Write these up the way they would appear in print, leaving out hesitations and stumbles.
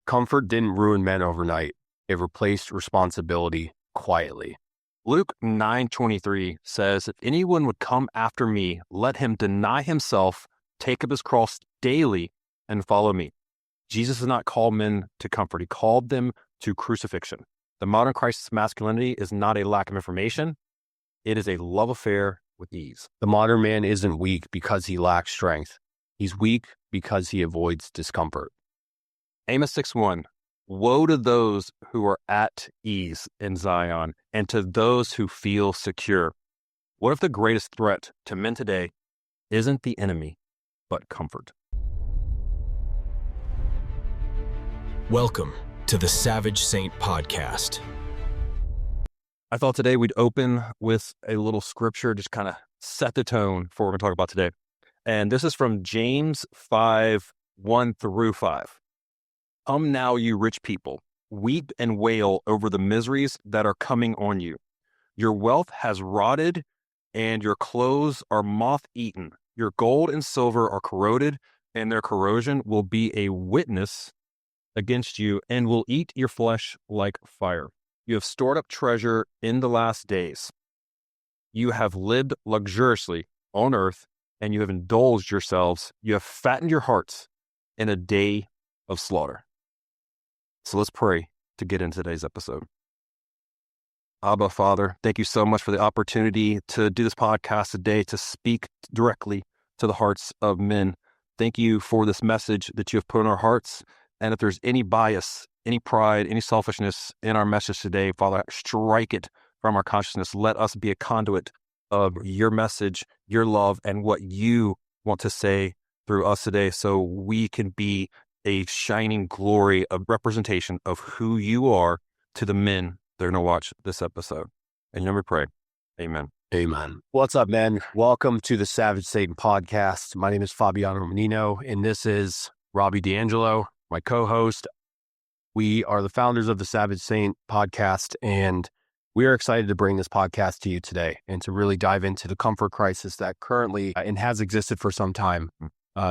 Comfort didn't ruin men overnight. It replaced responsibility quietly. Luke 9:23 says, "If anyone would come after me, let him deny himself, take up his cross daily, and follow me." Jesus did not call men to comfort. He called them to crucifixion. The modern crisis of masculinity is not a lack of information. It is a love affair with ease. The modern man isn't weak because he lacks strength. He's weak because he avoids discomfort. Amos 6:1, "Woe to those who are at ease in Zion and to those who feel secure." What if the greatest threat to men today isn't the enemy, but comfort? Welcome to the Savage Saint Podcast. I thought today we'd open with a little scripture, just kind of set the tone for what we're going to talk about today. And this is from James 5:1-5. "Come now, you rich people, weep and wail over the miseries that are coming on you. Your wealth has rotted and your clothes are moth-eaten. Your gold and silver are corroded, and their corrosion will be a witness against you and will eat your flesh like fire. You have stored up treasure in the last days. You have lived luxuriously on earth, and you have indulged yourselves. You have fattened your hearts in a day of slaughter." So let's pray to get into today's episode. Abba, Father, thank you so much for the opportunity to do this podcast today, to speak directly to the hearts of men. Thank you for this message that you have put in our hearts. And if there's any bias, any pride, any selfishness in our message today, Father, strike it from our consciousness. Let us be a conduit of your message, your love, and what you want to say through us today, so we can be a shining glory, a representation of who you are to the men that are going to watch this episode. And you know we pray. Amen. Amen. What's up, men? Welcome to the Savage Satan Podcast. My name is Fabiano Menino, and this is Robbie D'Angelo, my co-host. We are the founders of the Savage Saint Podcast, and we are excited to bring this podcast to you today and to really dive into the comfort crisis that currently and has existed for some time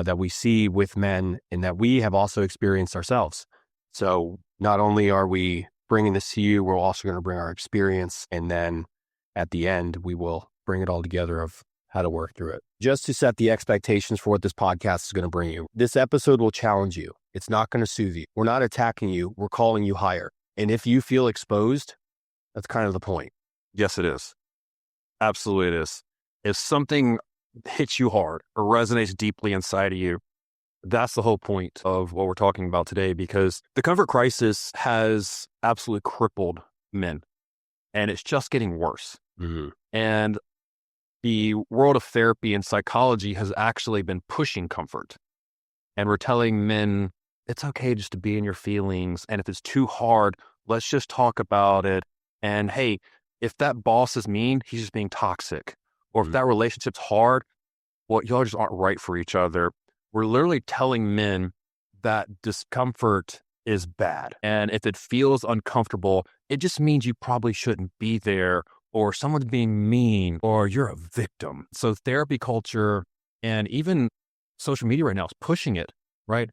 that we see with men and that we have also experienced ourselves. So not only are we bringing this to you, we're also going to bring our experience, and then at the end, we will bring it all together of how to work through it. Just to set the expectations for what this podcast is going to bring you. This episode will challenge you. It's not going to soothe you. We're not attacking you. We're calling you higher. And if you feel exposed, that's kind of the point. Yes, it is. Absolutely it is. If something hits you hard or resonates deeply inside of you, that's the whole point of what we're talking about today, because the comfort crisis has absolutely crippled men, and it's just getting worse. Mm-hmm. And the world of therapy and psychology has actually been pushing comfort. And we're telling men, it's okay just to be in your feelings. And if it's too hard, let's just talk about it. And hey, if that boss is mean, he's just being toxic. Or if that relationship's hard, well, y'all just aren't right for each other. We're literally telling men that discomfort is bad. And if it feels uncomfortable, it just means you probably shouldn't be there, or someone's being mean, or you're a victim. So therapy culture and even social media right now is pushing it, right?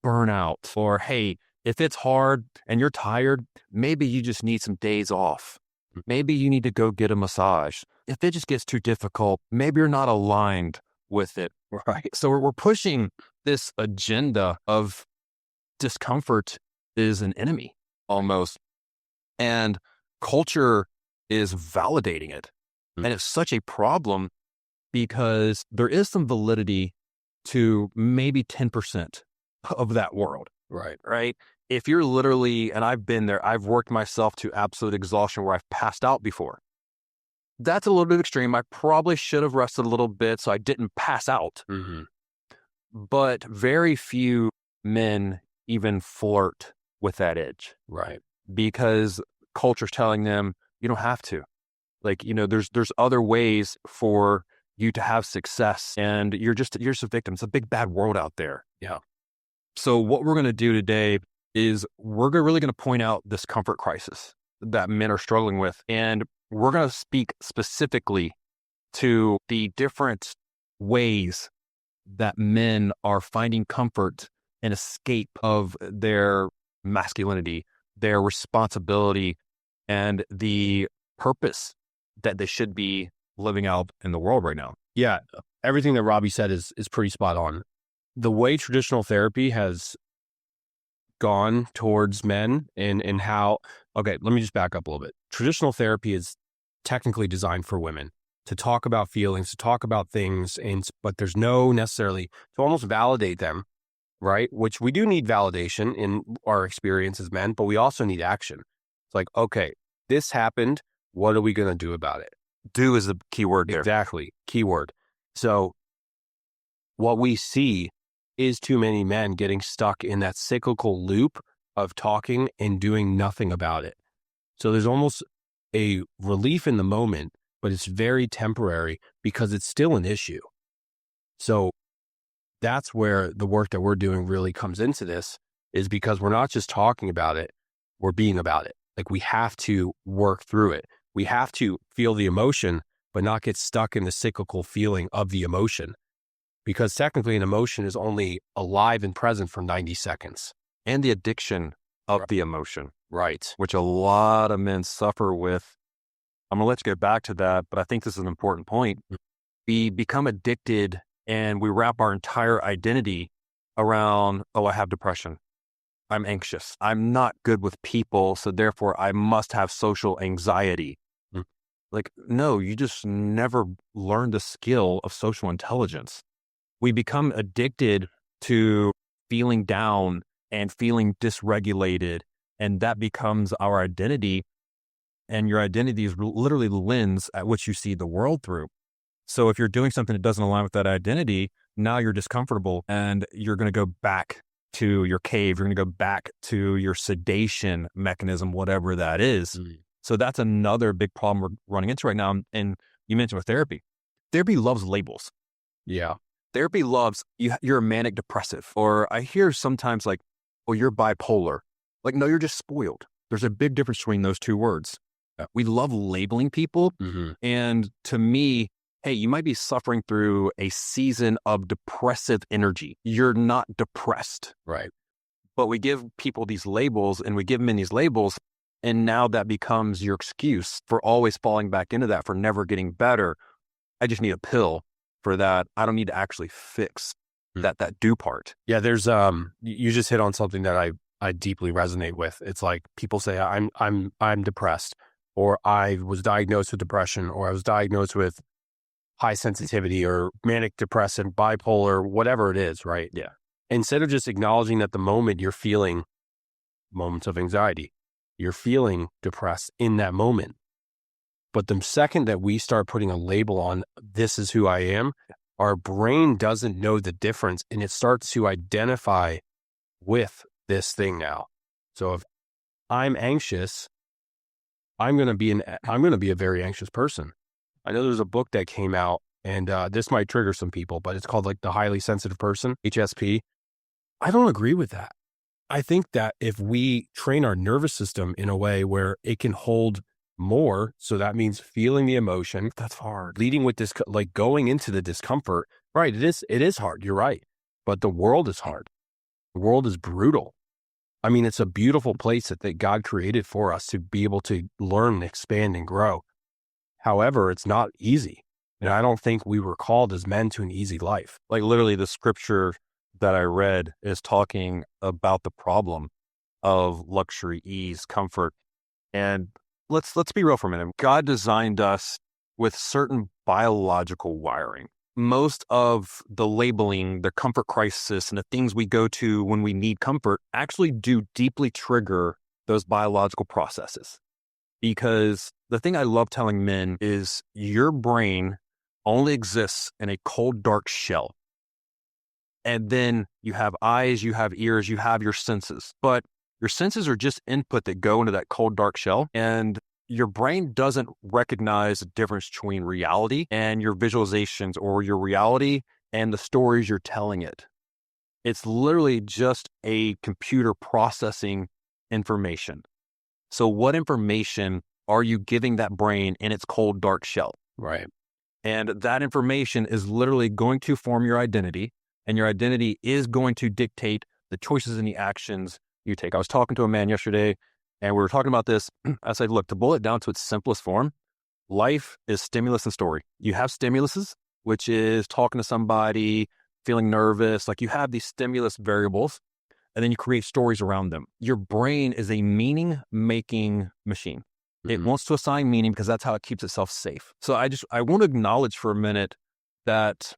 Burnout, or hey, if it's hard and you're tired, maybe you just need some days off. Maybe you need to go get a massage. If it just gets too difficult, maybe you're not aligned with it, right? So we're pushing this agenda of discomfort is an enemy almost. And culture is validating it. And it's such a problem because there is some validity to maybe 10% of that world. Right. If you're literally, and I've been there, I've worked myself to absolute exhaustion where I've passed out before. That's a little bit extreme. I probably should have rested a little bit so I didn't pass out. Mm-hmm. But very few men even flirt with that edge. Right. Because culture's telling them you don't have to. Like, you know, there's other ways for you to have success, and you're just a victim. It's a big bad world out there. Yeah. So what we're going to do today is really going to point out this comfort crisis that men are struggling with. And we're going to speak specifically to the different ways that men are finding comfort and escape of their masculinity, their responsibility, and the purpose that they should be living out in the world right now. Yeah, everything that Robbie said is pretty spot on. The way traditional therapy has gone towards men and how, okay, let me just back up a little bit. Traditional therapy is technically designed for women to talk about feelings, to talk about things, but there's no necessarily to almost validate them, right? Which we do need validation in our experience as men, but we also need action. It's like, okay, this happened. What are we going to do about it? Do is the key word there. Exactly. Keyword. So what we see is too many men getting stuck in that cyclical loop of talking and doing nothing about it. So there's almost a relief in the moment, but it's very temporary because it's still an issue. So that's where the work that we're doing really comes into this, is because we're not just talking about it, we're being about it. Like, we have to work through it. We have to feel the emotion, but not get stuck in the cyclical feeling of the emotion. Because technically an emotion is only alive and present for 90 seconds. And the addiction of the emotion. Right. Which a lot of men suffer with. I'm going to let you get back to that, but I think this is an important point. We become addicted and we wrap our entire identity around, oh, I have depression. I'm anxious. I'm not good with people, so therefore I must have social anxiety. Like, no, you just never learned the skill of social intelligence. We become addicted to feeling down and feeling dysregulated, and that becomes our identity. And your identity is literally the lens at which you see the world through. So if you're doing something that doesn't align with that identity, now you're discomfortable and you're going to go back to your cave. You're going to go back to your sedation mechanism, whatever that is. So that's another big problem we're running into right now. And you mentioned with therapy. Therapy loves labels. Yeah. Therapy loves, you're a manic depressive. Or I hear sometimes like, oh, you're bipolar. Like, no, you're just spoiled. There's a big difference between those two words. We love labeling people. And to me, hey, you might be suffering through a season of depressive energy. You're not depressed. Right. But we give people these labels and we give men these labels. And now that becomes your excuse for always falling back into that, for never getting better. I just need a pill for that. I don't need to actually fix that do part. Yeah, there's you just hit on something that I deeply resonate with. It's like people say I'm depressed, or I was diagnosed with depression, or I was diagnosed with high sensitivity or manic depressive, bipolar, whatever it is, right? Yeah. Instead of just acknowledging that the moment you're feeling moments of anxiety, you're feeling depressed in that moment. But the second that we start putting a label on this is who I am, our brain doesn't know the difference and it starts to identify with this thing now. So if I'm anxious, I'm going to be a very anxious person. I know there's a book that came out, and this might trigger some people, but it's called like The Highly Sensitive Person, HSP. I don't agree with that. I think that if we train our nervous system in a way where it can hold more, so that means feeling the emotion, That's hard. leading with this, like going into the discomfort, right? It is hard. You're right. But the world is hard. The world is brutal. I mean, it's a beautiful place that God created for us to be able to learn, expand, and grow. However, it's not easy. And I don't think we were called as men to an easy life. Like literally the scripture that I read is talking about the problem of luxury, ease, comfort. And let's be real for a minute. God designed us with certain biological wiring. Most of the labeling, the comfort crisis, and the things we go to when we need comfort actually do deeply trigger those biological processes. Because the thing I love telling men is your brain only exists in a cold, dark shell. And then you have eyes, you have ears, you have your senses. But your senses are just input that go into that cold, dark shell. And your brain doesn't recognize the difference between reality and your visualizations, or your reality and the stories you're telling it. It's literally just a computer processing information. So what information are you giving that brain in its cold, dark shell? Right. And that information is literally going to form your identity, and your identity is going to dictate the choices and the actions you take. I was talking to a man yesterday and we were talking about this. I said, look, to boil it down to its simplest form, life is stimulus and story. You have stimuluses, which is talking to somebody, feeling nervous. Like you have these stimulus variables, and then you create stories around them. Your brain is a meaning-making machine. It wants to assign meaning because that's how it keeps itself safe. So I want to acknowledge for a minute that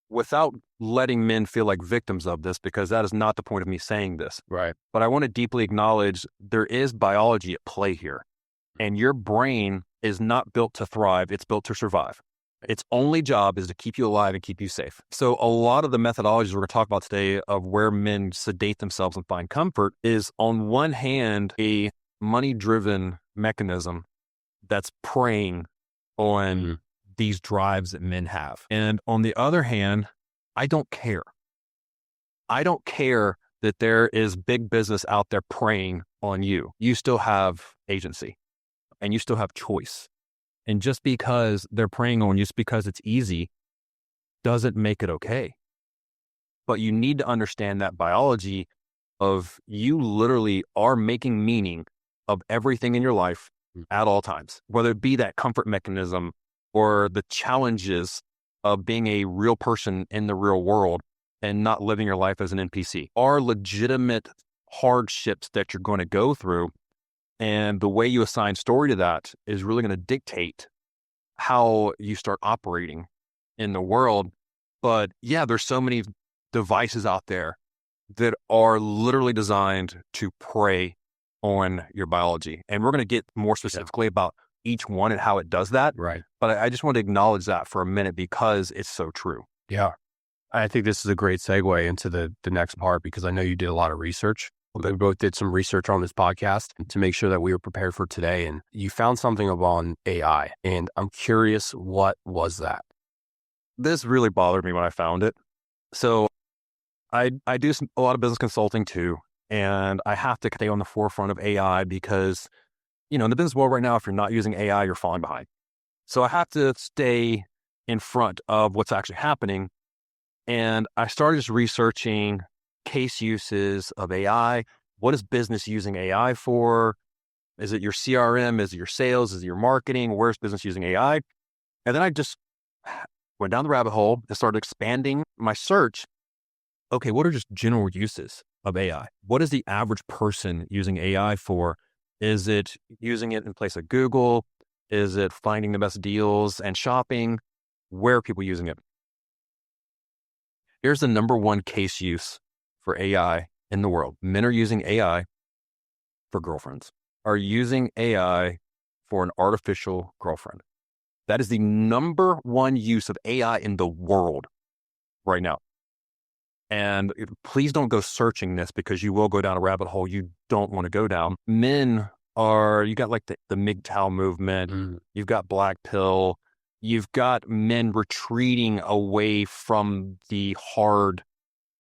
without letting men feel like victims of this, because that is not the point of me saying this. Right. But I want to deeply acknowledge there is biology at play here. And your brain is not built to thrive. It's built to survive. Its only job is to keep you alive and keep you safe. So a lot of the methodologies we're going to talk about today of where men sedate themselves and find comfort is on one hand, a money-driven mechanism that's preying on these drives that men have. And on the other hand, I don't care. I don't care that there is big business out there preying on you. You still have agency and you still have choice. And just because they're preying on you, just because it's easy, doesn't make it okay. But you need to understand that biology of you literally are making meaning of everything in your life at all times, whether it be that comfort mechanism or the challenges of being a real person in the real world and not living your life as an NPC are legitimate hardships that you're going to go through. And the way you assign story to that is really going to dictate how you start operating in the world. But yeah, there's so many devices out there that are literally designed to prey on your biology. And we're going to get more specifically about each one and how it does that. Right. But I just want to acknowledge that for a minute because it's so true. Yeah. I think this is a great segue into the next part, because I know you did a lot of research. We both did some research on this podcast to make sure that we were prepared for today. And you found something on AI, and I'm curious, what was that? This really bothered me when I found it. So I do a lot of business consulting too, and I have to stay on the forefront of AI because, in the business world right now, if you're not using AI, you're falling behind. So I have to stay in front of what's actually happening. And I started just researching case uses of AI. What is business using AI for? Is it your CRM? Is it your sales? Is it your marketing? Where's business using AI? And then I just went down the rabbit hole and started expanding my search. Okay, what are just general uses of AI? What is the average person using AI for? Is it using it in place of Google? Is it finding the best deals and shopping? Where are people using it? Here's the number one case use for AI in the world. Men are using AI for girlfriends, are using AI for an artificial girlfriend. That is the number one use of AI in the world right now. And please don't go searching this because you will go down a rabbit hole you don't want to go down. Men are, you got like the MGTOW movement, you've got Black Pill, you've got men retreating away from the hard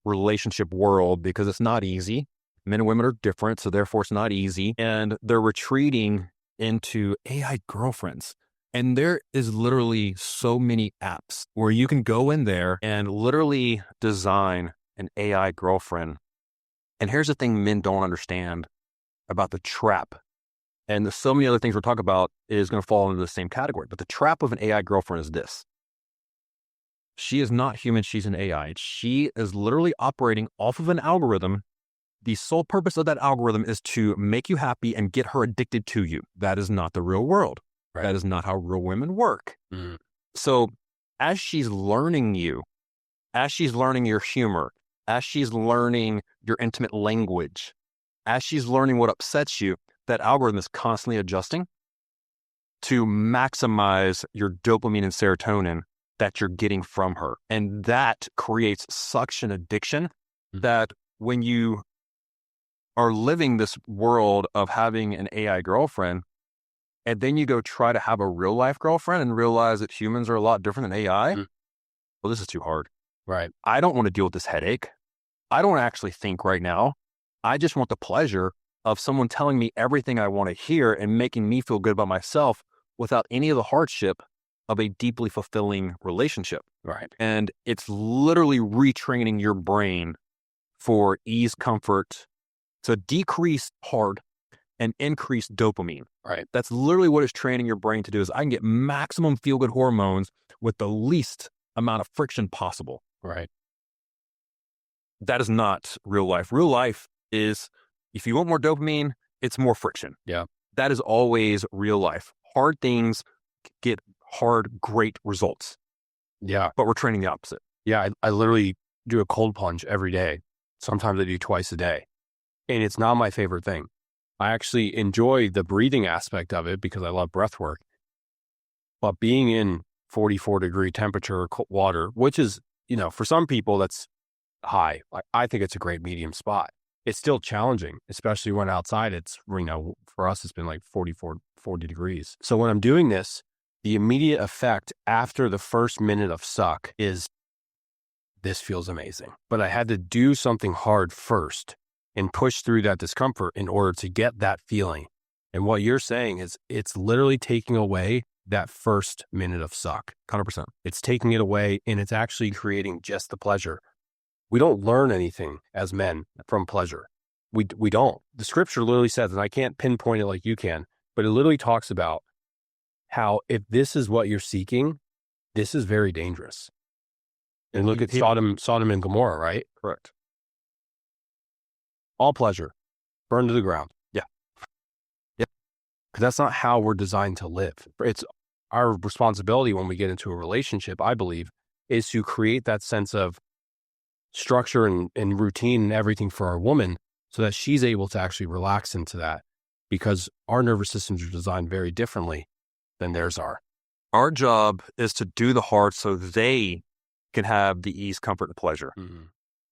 relationship world because it's not easy. Men and women are different, so therefore it's not easy. And they're retreating into AI girlfriends. And there is literally so many apps where you can go in there and literally design an AI girlfriend. And here's the thing men don't understand about the trap. And there's so many other things we're talking about is going to fall into the same category. But the trap of an AI girlfriend is this. She is not human. She's an AI. She is literally operating off of an algorithm. The sole purpose of that algorithm is to make you happy and get her addicted to you. That is not the real world. Right. That is not how real women work. So as she's learning you, as she's learning your humor, as she's learning your intimate language, as she's learning what upsets you, that algorithm is constantly adjusting to maximize your dopamine and serotonin that you're getting from her. And that creates such an addiction that when you are living this world of having an AI girlfriend, and then you go try to have a real life girlfriend and realize that humans are a lot different than AI, well, this is too hard. Right. I don't want to deal with this headache. I don't actually think right now. I just want the pleasure of someone telling me everything I want to hear and making me feel good about myself without any of the hardship of a deeply fulfilling relationship. Right. And it's literally retraining your brain for ease, comfort, So decrease hard and increase dopamine. Right. That's literally what it's training your brain to do is I can get maximum feel-good hormones with the least amount of friction possible. Right. That is not real life. Real life is, if you want more dopamine, it's more friction. Yeah. That is always real life. Hard things get hard, great results. Yeah. But we're training the opposite. Yeah. I literally do a cold plunge every day. Sometimes I do twice a day. And it's not my favorite thing. I actually enjoy the breathing aspect of it because I love breath work. But being in 44-degree temperature water, which is, for some people that's high. I think it's a great medium spot. It's still challenging, especially when outside it's, for us, it's been like 40 degrees. So when I'm doing this, the immediate effect after the first minute of suck is this feels amazing. But I had to do something hard first and push through that discomfort in order to get that feeling. And what you're saying is it's literally taking away that first minute of suck. 100%. It's taking it away and it's actually creating just the pleasure. We don't learn anything as men from pleasure. We don't. The scripture literally says, and I can't pinpoint it like you can, but it literally talks about how if this is what you're seeking, this is very dangerous. And look at Sodom and Gomorrah, right? Correct. All pleasure, burn to the ground. Yeah. Because that's not how we're designed to live. It's our responsibility when we get into a relationship, I believe, is to create that sense of structure and routine and everything for our woman so that she's able to actually relax into that, because our nervous systems are designed very differently than theirs are. Our job is to do the hard so they can have the ease, comfort, and pleasure. Mm-hmm.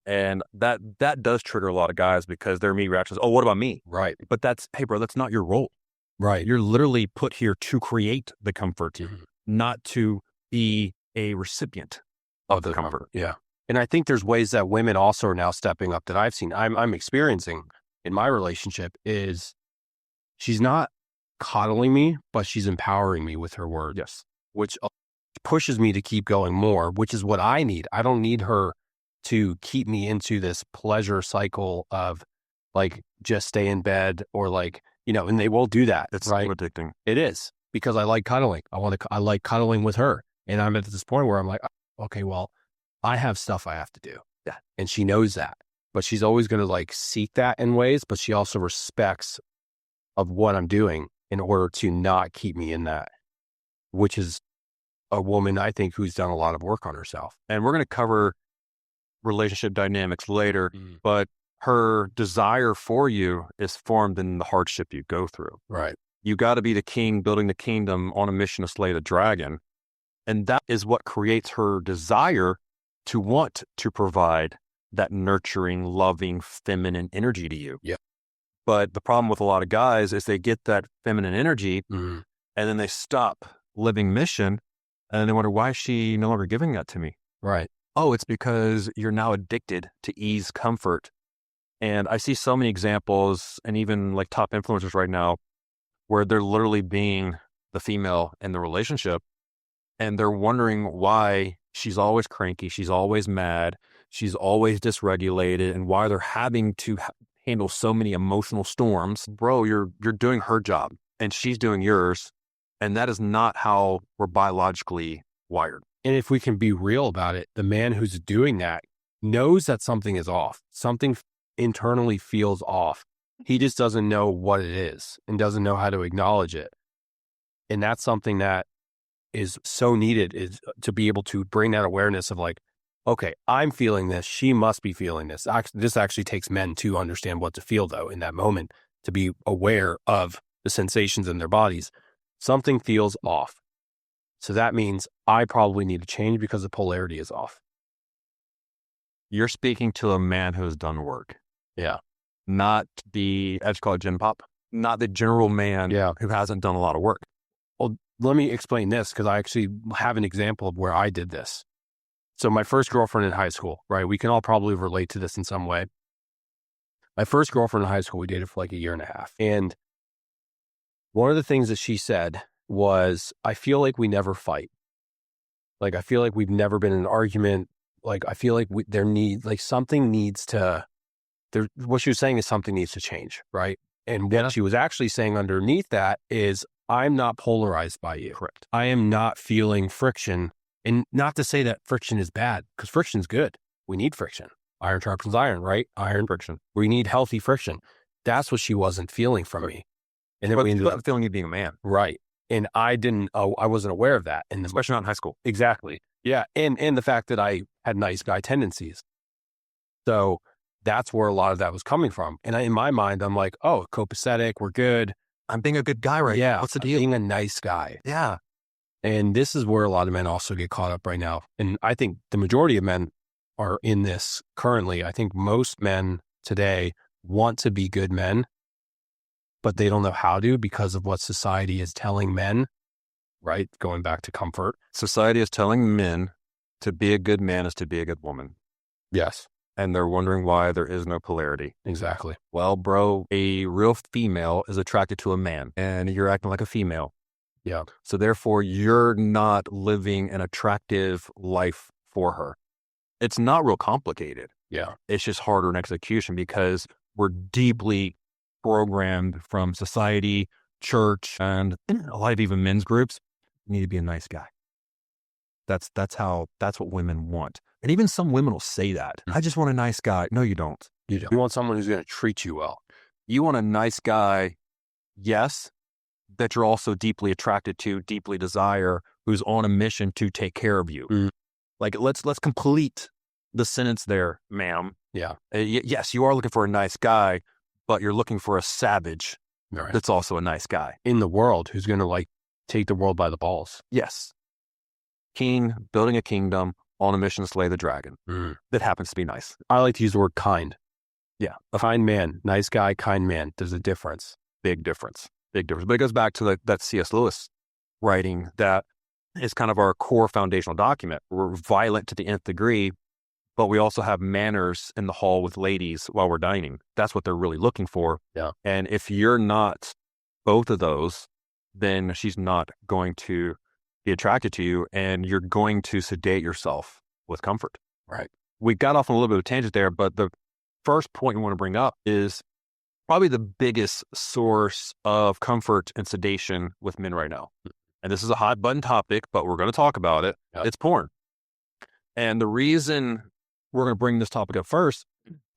And that does trigger a lot of guys because their immediate reaction is, oh, what about me? Right. But hey, bro, that's not your role. Right. You're literally put here to create the comfort, Mm-hmm. not to be a recipient of the comfort. Yeah. And I think there's ways that women also are now stepping up that I've seen, I'm experiencing in my relationship is she's not coddling me, but she's empowering me with her words. Yes. Which pushes me to keep going more, which is what I need. I don't need her to keep me into this pleasure cycle of like, just stay in bed or like, and they will do that. It's right? addicting. It is, because I like cuddling. I like cuddling with her. And I'm at this point where I'm like, okay, well, I have stuff I have to do. Yeah. And she knows that, but she's always going to like seek that in ways, but she also respects of what I'm doing in order to not keep me in that, which is a woman, I think, who's done a lot of work on herself. And we're going to cover relationship dynamics later, but her desire for you is formed in the hardship you go through. Right. You got to be the king building the kingdom on a mission to slay the dragon. And that is what creates her desire to want to provide that nurturing, loving, feminine energy to you. Yeah. But the problem with a lot of guys is they get that feminine energy and then they stop living mission and then they wonder, why is she no longer giving that to me? Right. Oh, it's because you're now addicted to ease, comfort. And I see so many examples and even like top influencers right now where they're literally being the female in the relationship and they're wondering why she's always cranky, she's always mad, she's always dysregulated, and why they're having to handle so many emotional storms. Bro, you're doing her job and she's doing yours. And that is not how we're biologically wired. And if we can be real about it, the man who's doing that knows that something is off. Something internally feels off. He just doesn't know what it is and doesn't know how to acknowledge it. And that's something that is so needed, is to be able to bring that awareness of like, okay, I'm feeling this. She must be feeling this. This actually takes men to understand what to feel, though, in that moment, to be aware of the sensations in their bodies. Something feels off. So that means I probably need to change because the polarity is off. You're speaking to a man who has done work. Yeah. Not the, I just call it gen pop, not the general man who hasn't done a lot of work. Well, let me explain this because I actually have an example of where I did this. So my first girlfriend in high school, right? We can all probably relate to this in some way. My first girlfriend in high school, we dated for like a year and a half. And one of the things that she said was, I feel like we never fight. Like, I feel like we've never been in an argument. Like, I feel like something needs to what she was saying is something needs to change, right? And what she was actually saying underneath that is, I'm not polarized by you. Correct. I am not feeling friction. And not to say that friction is bad, because friction's good. We need friction. Iron sharpens iron, right? Iron friction. We need healthy friction. That's what she wasn't feeling from me. And then we ended up feeling you being a man. Right. And I wasn't aware of that. And especially not in high school. Exactly. Yeah. And the fact that I had nice guy tendencies. So that's where a lot of that was coming from. And in my mind, I'm like, oh, copacetic, we're good. I'm being a good guy, right? Yeah. What's the deal? Being a nice guy. Yeah. And this is where a lot of men also get caught up right now. And I think the majority of men are in this currently. I think most men today want to be good men, but they don't know how to because of what society is telling men, right? Going back to comfort. Society is telling men to be a good man is to be a good woman. Yes. And they're wondering why there is no polarity. Exactly. Well, bro, a real female is attracted to a man and you're acting like a female. Yeah. So therefore, you're not living an attractive life for her. It's not real complicated. Yeah. It's just harder in execution because we're deeply programmed from society, church, and a lot of even men's groups. You need to be a nice guy. That's what women want. And even some women will say that. I just want a nice guy. No, you don't. You don't. You want someone who's going to treat you well. You want a nice guy, yes, that you're also deeply attracted to, deeply desire, who's on a mission to take care of you. Mm. Like, let's complete the sentence there, ma'am. Yeah. Yes, you are looking for a nice guy, but you're looking for a savage that's also a nice guy. In the world, who's going to like take the world by the balls. Yes. King, building a kingdom, on a mission to slay the dragon. That happens to be nice. I like to use the word kind. Yeah. A kind man, nice guy, kind man. There's a difference. Big difference. Big difference. But it goes back to that C.S. Lewis writing that is kind of our core foundational document. We're violent to the nth degree, but we also have manners in the hall with ladies while we're dining. That's what they're really looking for. Yeah. And if you're not both of those, then she's not going to be attracted to you and you're going to sedate yourself with comfort. Right. We got off on a little bit of a tangent there, but the first point we want to bring up is probably the biggest source of comfort and sedation with men right now. And this is a hot button topic, but we're going to talk about it. Yep. It's porn. And the reason we're going to bring this topic up first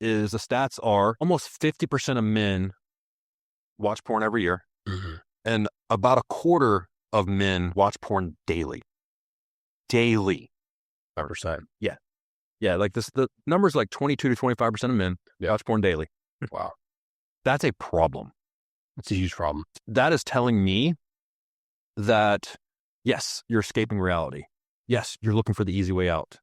is the stats are almost 50% of men watch porn every year. Mm-hmm. And about a quarter of men watch porn daily. Daily. 100%. Yeah. Yeah. Like the numbers like 22 to 25% of men watch porn daily. Wow. That's a problem. It's a huge problem. That is telling me that, yes, you're escaping reality. Yes, you're looking for the easy way out.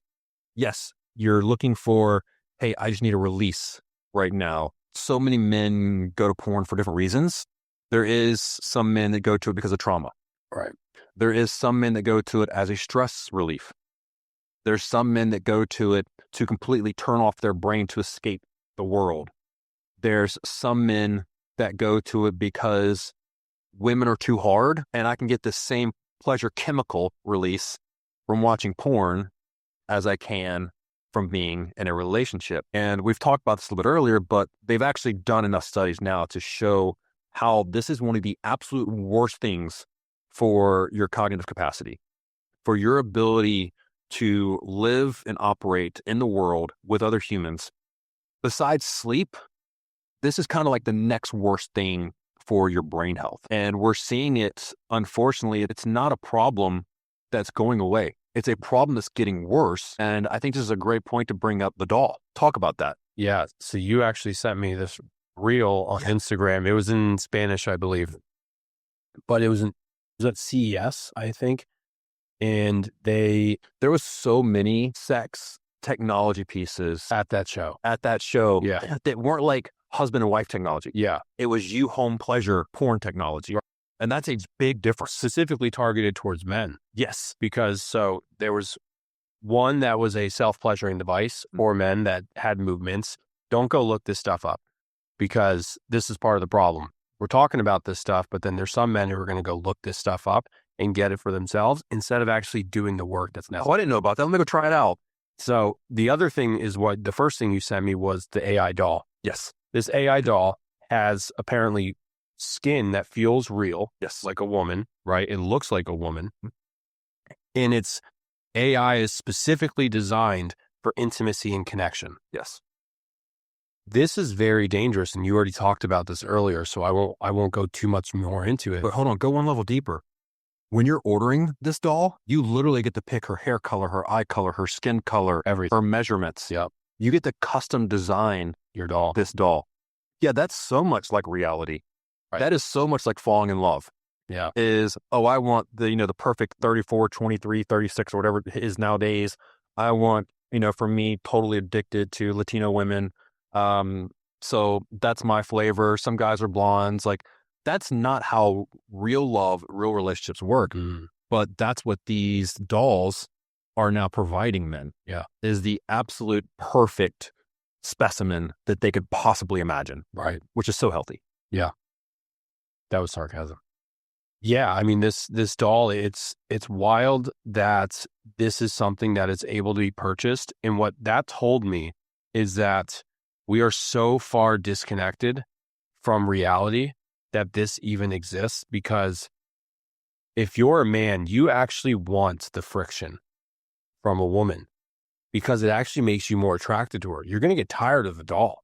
Yes, you're looking for, hey, I just need a release right now. So many men go to porn for different reasons. There is some men that go to it because of trauma. Right. There is some men that go to it as a stress relief. There's some men that go to it to completely turn off their brain to escape the world. There's some men that go to it because women are too hard and I can get the same pleasure chemical release from watching porn as I can from being in a relationship. And we've talked about this a little bit earlier, but they've actually done enough studies now to show how this is one of the absolute worst things for your cognitive capacity, for your ability to live and operate in the world with other humans. Besides sleep, this is kind of like the next worst thing for your brain health. And we're seeing it, unfortunately, it's not a problem that's going away. It's a problem that's getting worse. And I think this is a great point to bring up the doll. Talk about that. Yeah. So you actually sent me this reel on Instagram. It was in Spanish, I believe, but it was at CES, I think. And there was so many sex technology pieces at that show. Yeah. That weren't like husband and wife technology. Yeah. It was you home pleasure porn technology. And that's a big difference. Specifically targeted towards men. Yes. Because so there was one that was a self-pleasuring device for men that had movements. Don't go look this stuff up because this is part of the problem. We're talking about this stuff, but then there's some men who are going to go look this stuff up and get it for themselves instead of actually doing the work that's necessary. Oh, I didn't know about that. Let me go try it out. So the other thing is what the first thing you sent me was the AI doll. Yes. This AI doll has apparently skin that feels real. Yes. Like a woman, right? It looks like a woman. And its AI is specifically designed for intimacy and connection. Yes. This is very dangerous, and you already talked about this earlier, so I won't go too much more into it. But hold on, go one level deeper. When you're ordering this doll, you literally get to pick her hair color, her eye color, her skin color, Everything. her measurements. Yep. You get to custom design Your doll. this doll. Yeah, that's so much like reality. Right. That is so much like falling in love. Yeah. Is, oh, I want the perfect 34, 23, 36 or whatever it is nowadays. I want, for me, totally addicted to Latino women. So that's my flavor. Some guys are blondes. Like, that's not how real love, real relationships work. But that's what these dolls are now providing men. Yeah. Is the absolute perfect specimen that they could possibly imagine. Right. Which is so healthy. That was sarcasm. Yeah, I mean, this doll, it's wild that this is something that is able to be purchased. And what that told me is that we are so far disconnected from reality that this even exists, because if you're a man, you actually want the friction from a woman because it actually makes you more attracted to her. You're going to get tired of the doll,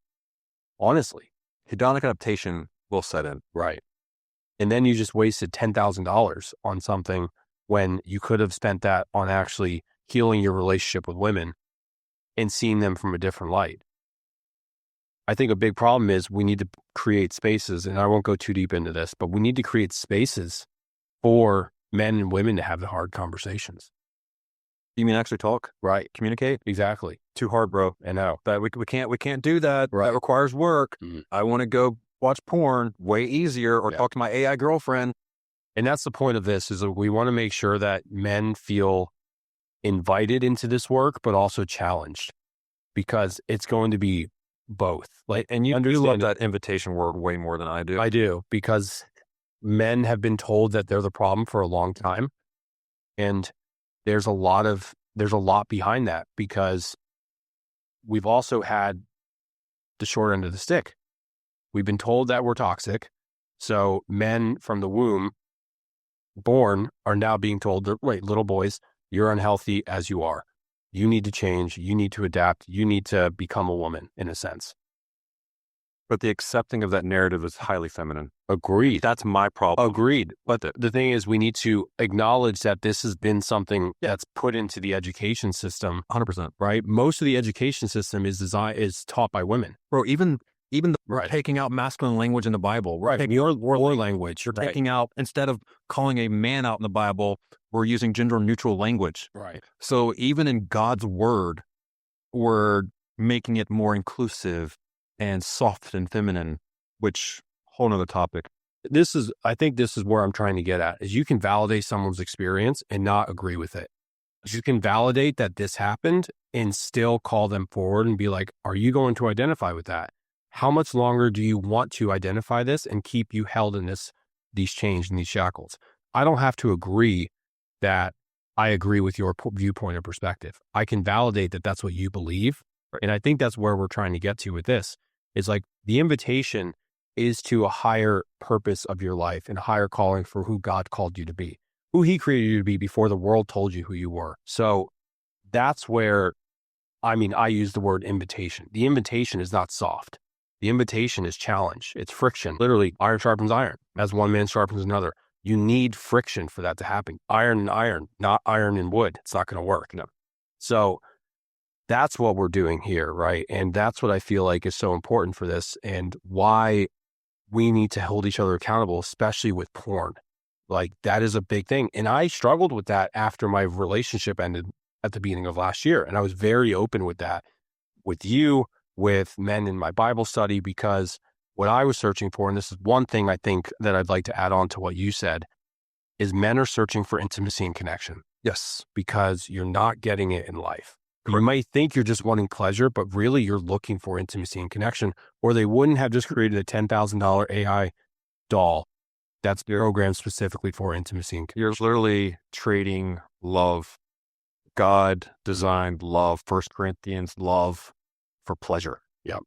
honestly. Hedonic adaptation will set in. Right. And then you just wasted $10,000 on something when you could have spent that on actually healing your relationship with women and seeing them from a different light. I think a big problem is we need to create spaces, and I won't go too deep into this, but we need to create spaces for men and women to have the hard conversations. You mean actually talk? Right. Communicate? Exactly. Too hard, bro. I know. That we can't do that. Right. That requires work. I want to go watch porn, way easier, or Yeah. talk to my AI girlfriend. And that's the point of this, is that we want to make sure that men feel invited into this work, but also challenged, because it's going to be both. Like, and you understand, love that invitation word way more than I do. I do, because men have been told that they're the problem for a long time. And there's a lot behind that, because we've also had the short end of the stick. We've been told that we're toxic. So men from the womb born are now being told that, wait, little boys, you're unhealthy as you are. You need to change. You need to adapt. You need to become a woman, in a sense. But the accepting of that narrative is highly feminine. Agreed. That's my problem. Agreed. But the thing is, we need to acknowledge that this has been something that's put into the education system. 100%. Right? Most of the education system is taught by women. Bro, even Right. taking out masculine language in the Bible. Right. Taking Your war language. You're Right. taking out, instead of calling a man out in the Bible, we're using gender neutral language. Right. So even in God's word, we're making it more inclusive and soft and feminine, which whole nother topic. I think this is where I'm trying to get at, is you can validate someone's experience and not agree with it. You can validate that this happened and still call them forward and be like, are you going to identify with that? How much longer do you want to identify this and keep you held in these chains and these shackles? I don't have to agree that I agree with your viewpoint or perspective. I can validate that that's what you believe. And I think that's where we're trying to get to with this. It's like the invitation is to a higher purpose of your life and a higher calling for who God called you to be, who he created you to be before the world told you who you were. So that's where, I use the word invitation. The invitation is not soft. The invitation is challenge. It's friction. Literally, iron sharpens iron. As one man sharpens another. You need friction for that to happen. Iron and iron, not iron and wood. It's not going to work. No. So that's what we're doing here, right? And that's what I feel like is so important for this, and why we need to hold each other accountable, especially with porn. Like, that is a big thing. And I struggled with that after my relationship ended at the beginning of last year. And I was very open with that, with you, with men in my Bible study, because what I was searching for, and this is one thing I think that I'd like to add on to what you said, is men are searching for intimacy and connection. Yes. Because you're not getting it in life. You might think you're just wanting pleasure, but really you're looking for intimacy and connection, or they wouldn't have just created a $10,000 AI doll that's programmed specifically for intimacy and connection. You're literally trading love God designed love, 1 Corinthians, love for pleasure. Yeah.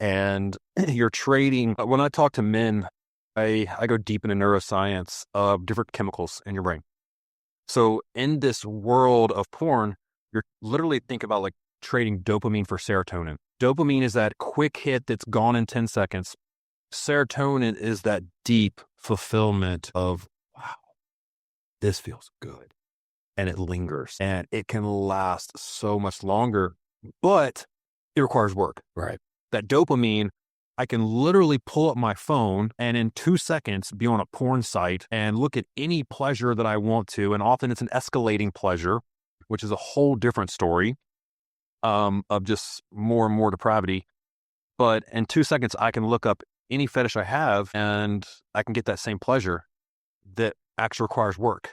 And you're trading. When I talk to men, I go deep into neuroscience of different chemicals in your brain. So in this world of porn, you're literally think about like trading dopamine for serotonin. Dopamine is that quick hit that's gone in 10 seconds. Serotonin is that deep fulfillment of, wow, this feels good. And it lingers and it can last so much longer, but it requires work. Right. That dopamine, I can literally pull up my phone and in 2 seconds be on a porn site and look at any pleasure that I want to. And often it's an escalating pleasure, which is a whole different story of just more and more depravity. But in 2 seconds, I can look up any fetish I have and I can get that same pleasure that actually requires work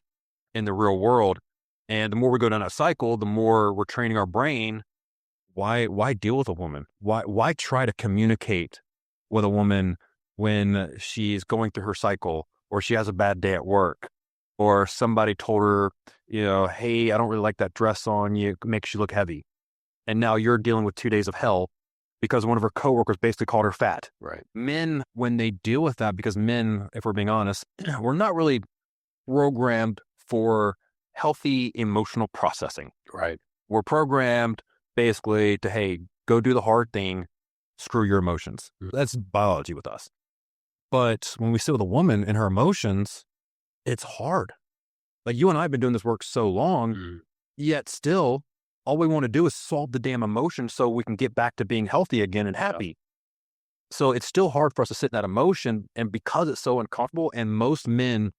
in the real world. And the more we go down that cycle, the more we're training our brain. Why deal with a woman? Why try to communicate with a woman when she's going through her cycle or she has a bad day at work or somebody told her, hey, I don't really like that dress on you. It makes you look heavy. And now you're dealing with 2 days of hell because one of her coworkers basically called her fat. Right. Men, when they deal with that, because men, if we're being honest, we're not really programmed for healthy emotional processing. Right. We're programmed basically to, hey, go do the hard thing, screw your emotions. That's biology with us. But when we sit with a woman and her emotions, it's hard. Like you and I have been doing this work so long, yet still, all we want to do is solve the damn emotion so we can get back to being healthy again and happy. Yeah. So it's still hard for us to sit in that emotion. And because it's so uncomfortable, and most men,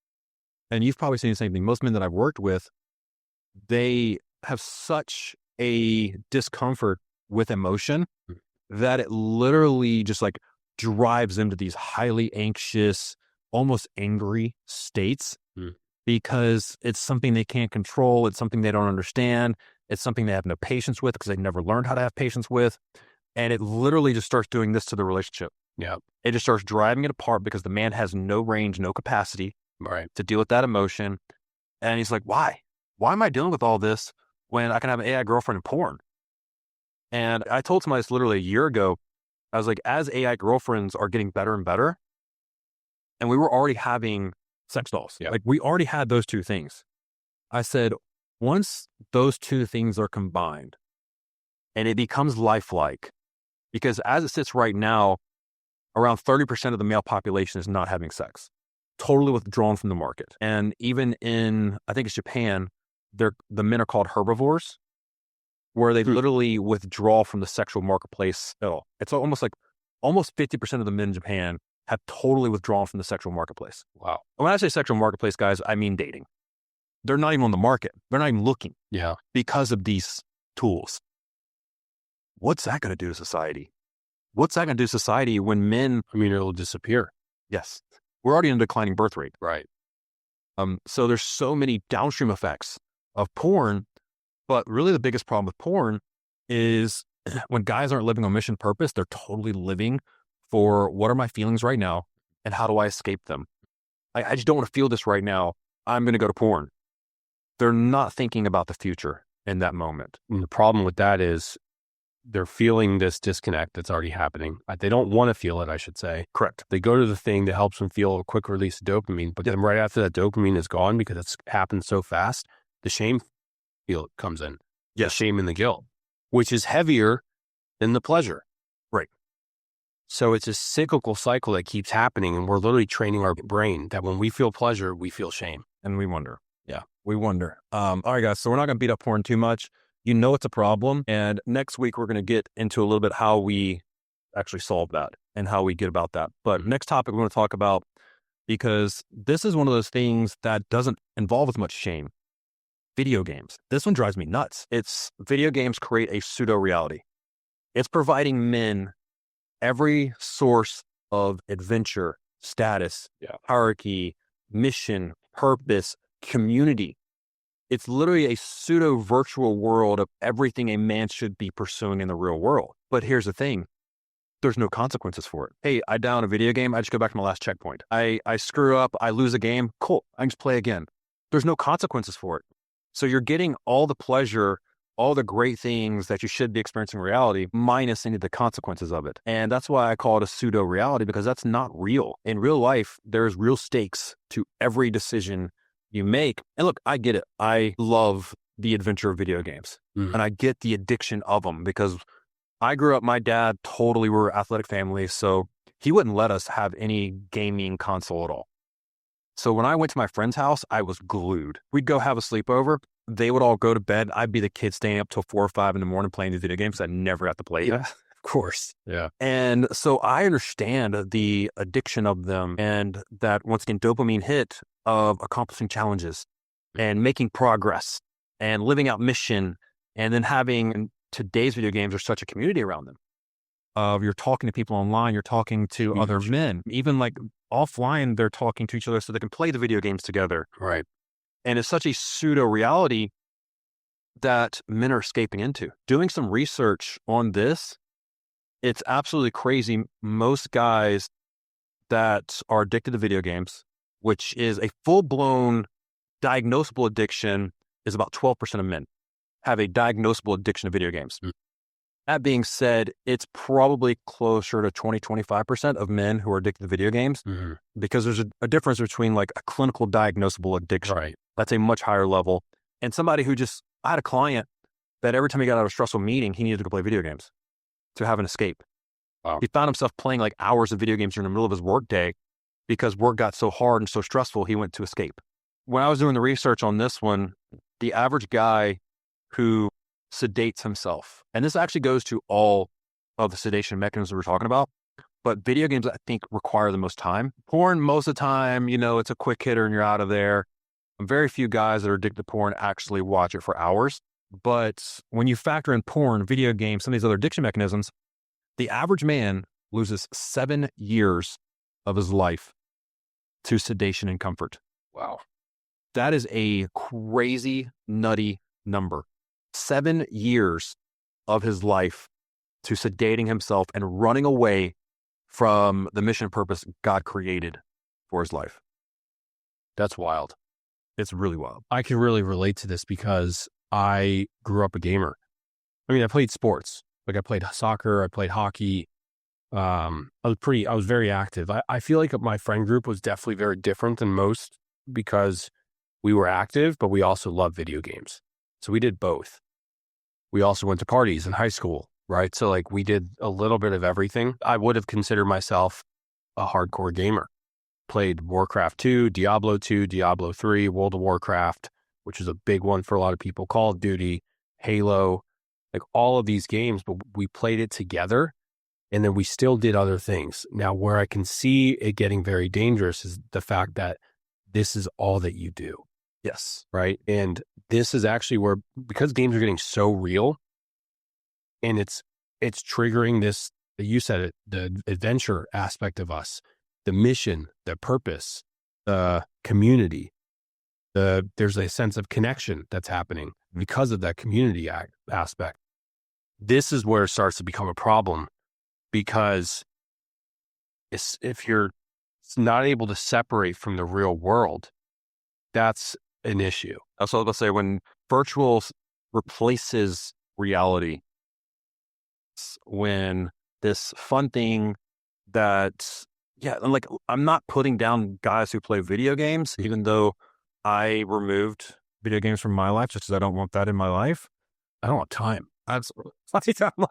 and you've probably seen the same thing, most men that I've worked with, they have such a discomfort with emotion that it literally just like drives them to these highly anxious, almost angry states because it's something they can't control. It's something they don't understand. It's something they have no patience with because they never learned how to have patience with. And it literally just starts doing this to the relationship. Yeah. It just starts driving it apart because the man has no range, no capacity to deal with that emotion. And he's like, why? Why am I dealing with all this when I can have an AI girlfriend in porn? And I told somebody this literally a year ago. I was like, as AI girlfriends are getting better and better, and we were already having sex dolls. Yep. Like we already had those two things. I said, once those two things are combined and it becomes lifelike, because as it sits right now, around 30% of the male population is not having sex, totally withdrawn from the market. And even in, I think it's Japan, the men are called herbivores, where they literally withdraw from the sexual marketplace at all. It's almost 50% of the men in Japan have totally withdrawn from the sexual marketplace. Wow. When I say sexual marketplace, guys, I mean dating. They're not even on the market. They're not even looking. Yeah. Because of these tools. What's that going to do to society? What's that going to do to society when men... I mean, it'll disappear. Yes. We're already in a declining birth rate. Right. So there's so many downstream effects of porn, but really the biggest problem with porn is when guys aren't living on mission purpose, they're totally living for what are my feelings right now and how do I escape them? I just don't want to feel this right now. I'm going to go to porn. They're not thinking about the future in that moment. And the problem with that is they're feeling this disconnect that's already happening. They don't want to feel it, I should say. Correct. They go to the thing that helps them feel a quick release of dopamine, but then right after that dopamine is gone because it's happened so fast, the shame feel comes in. Yes. The shame and the guilt, which is heavier than the pleasure. Right. So it's a cyclical cycle that keeps happening, and we're literally training our brain that when we feel pleasure, we feel shame. And we wonder. Yeah, we wonder. All right, guys, so we're not going to beat up porn too much. You know it's a problem. And next week, we're going to get into a little bit how we actually solve that and how we get about that. But next topic we're going to talk about, because this is one of those things that doesn't involve as much shame. Video games. This one drives me nuts. It's video games create a pseudo reality. It's providing men every source of adventure, status, hierarchy, mission, purpose, community. It's literally a pseudo virtual world of everything a man should be pursuing in the real world. But here's the thing. There's no consequences for it. Hey, I down a video game. I just go back to my last checkpoint. I screw up. I lose a game. Cool. I can just play again. There's no consequences for it. So you're getting all the pleasure, all the great things that you should be experiencing in reality, minus any of the consequences of it. And that's why I call it a pseudo reality, because that's not real. In real life, there's real stakes to every decision you make. And look, I get it. I love the adventure of video games and I get the addiction of them, because I grew up, my dad totally were an athletic family. So he wouldn't let us have any gaming console at all. So when I went to my friend's house, I was glued. We'd go have a sleepover. They would all go to bed. I'd be the kid staying up till 4 or 5 in the morning playing the video games I never got to play. Yeah, of course. Yeah. And so I understand the addiction of them, and that, once again, dopamine hit of accomplishing challenges and making progress and living out mission, and then having, today's video games are such a community around them. You're talking to people online, you're talking to other men, even like offline, they're talking to each other so they can play the video games together. Right. And it's such a pseudo reality that men are escaping into. Doing some research on this, it's absolutely crazy. Most guys that are addicted to video games, which is a full-blown diagnosable addiction, is about 12% of men have a diagnosable addiction to video games. That being said, it's probably closer to 20-25% of men who are addicted to video games, because there's a difference between like a clinical diagnosable addiction. Right. That's a much higher level. And somebody who just, I had a client that every time he got out of a stressful meeting, he needed to go play video games to have an escape. Wow. He found himself playing like hours of video games during the middle of his work day because work got so hard and so stressful, he went to escape. When I was doing the research on this one, the average guy who sedates himself, and this actually goes to all of the sedation mechanisms we're talking about, but video games, I think, require the most time. Porn, most of the time, it's a quick hitter and you're out of there. Very few guys that are addicted to porn actually watch it for hours. But when you factor in porn, video games, some of these other addiction mechanisms, the average man loses 7 years of his life to sedation and comfort. Wow. That is a crazy, nutty number. 7 years of his life to sedating himself and running away from the mission and purpose God created for his life. That's wild. It's really wild. I can really relate to this because I grew up a gamer. I mean, I played sports. Like, I played soccer, I played hockey. I was very active. I feel like my friend group was definitely very different than most because we were active, but we also loved video games. So we did both. We also went to parties in high school, right? So like we did a little bit of everything. I would have considered myself a hardcore gamer. Played Warcraft 2, Diablo 2, Diablo 3, World of Warcraft, which is a big one for a lot of people, Call of Duty, Halo, like all of these games, but we played it together and then we still did other things. Now, where I can see it getting very dangerous is the fact that this is all that you do. Yes. Right. And this is actually where, because games are getting so real and it's triggering this, you said it, the adventure aspect of us, the mission, the purpose, the community, there's a sense of connection that's happening because of that community aspect. This is where it starts to become a problem, because if you're not able to separate from the real world, that's an issue. That's what I was going to say. When virtual replaces reality, when this fun thing that, like, I'm not putting down guys who play video games, even though I removed video games from my life just because I don't want that in my life. I don't have time. Absolutely.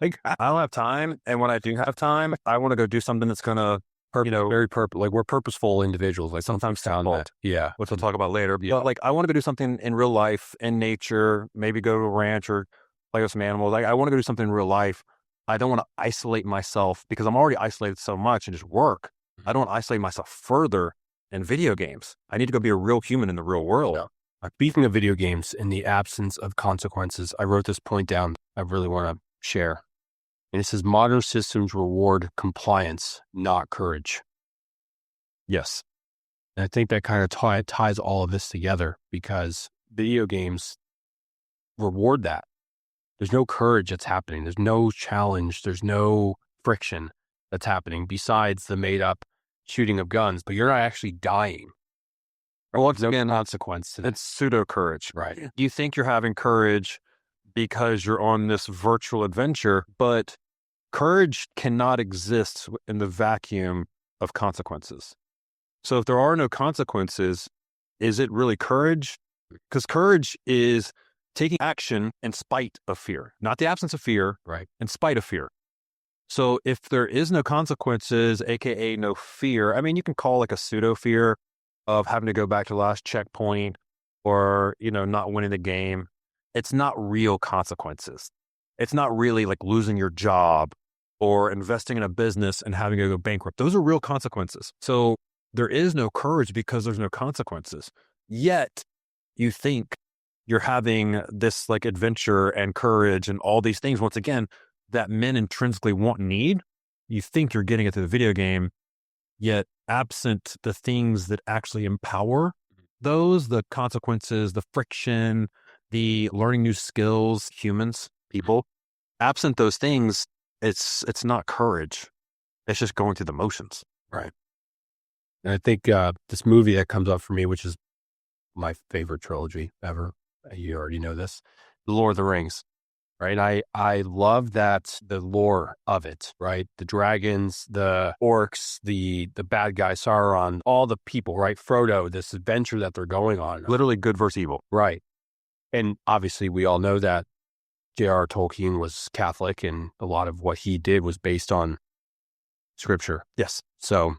Like, I don't have time. And when I do have time, I want to go do something that's going to, like we're purposeful individuals. Like sometimes sound that. Yeah. Which we'll talk about later. But like, I want to go do something in real life, in nature, maybe go to a ranch or play with some animals. Like, I want to go do something in real life. I don't want to isolate myself because I'm already isolated so much and just work. I don't want to isolate myself further in video games. I need to go be a real human in the real world. Yeah. Speaking of video games, in the absence of consequences, I wrote this point down I really want to share. And it says, modern systems reward compliance, not courage. Yes. And I think that kind of ties all of this together, because video games reward that. There's no courage that's happening. There's no challenge. There's no friction that's happening besides the made up shooting of guns, but you're not actually dying. Well, it's, No again, consequence to that. it's pseudo courage. Right. You think you're having courage because you're on this virtual adventure, but courage cannot exist in the vacuum of consequences. So if there are no consequences, is it really courage? Because courage is taking action in spite of fear, not the absence of fear, Right. in spite of fear. So if there is no consequences, AKA no fear, I mean, you can call like a pseudo fear of having to go back to the last checkpoint or, not winning the game. It's not real consequences. It's not really like losing your job or investing in a business and having to go bankrupt. Those are real consequences. So there is no courage because there's no consequences. Yet you think you're having this like adventure and courage and all these things, once again, that men intrinsically want and need. You think you're getting it through the video game, yet absent the things that actually empower those, the consequences, the friction, the learning new skills, humans, people, absent those things, it's not courage. It's just going through the motions. Right. And I think this movie that comes up for me, which is my favorite trilogy ever, you already know this, The Lord of the Rings, right? I love that, the lore of it, right? The dragons, the orcs, the bad guy Sauron, all the people, right? Frodo, this adventure that they're going on. Literally good versus evil. Right. And obviously we all know that J.R. Tolkien was Catholic and a lot of what he did was based on scripture. Yes. So,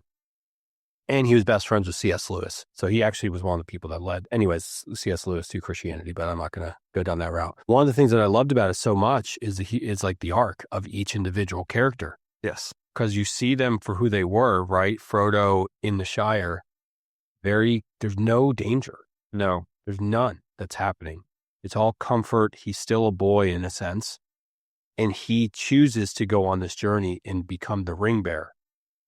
and he was best friends with C.S. Lewis. So he actually was one of the people that led, anyways, C.S. Lewis to Christianity, but I'm not going to go down that route. One of the things that I loved about it so much is like the arc of each individual character. Yes. Because you see them for who they were, right? Frodo in the Shire, there's no danger. No. There's none that's happening. It's all comfort. He's still a boy in a sense. And he chooses to go on this journey and become the ring bearer,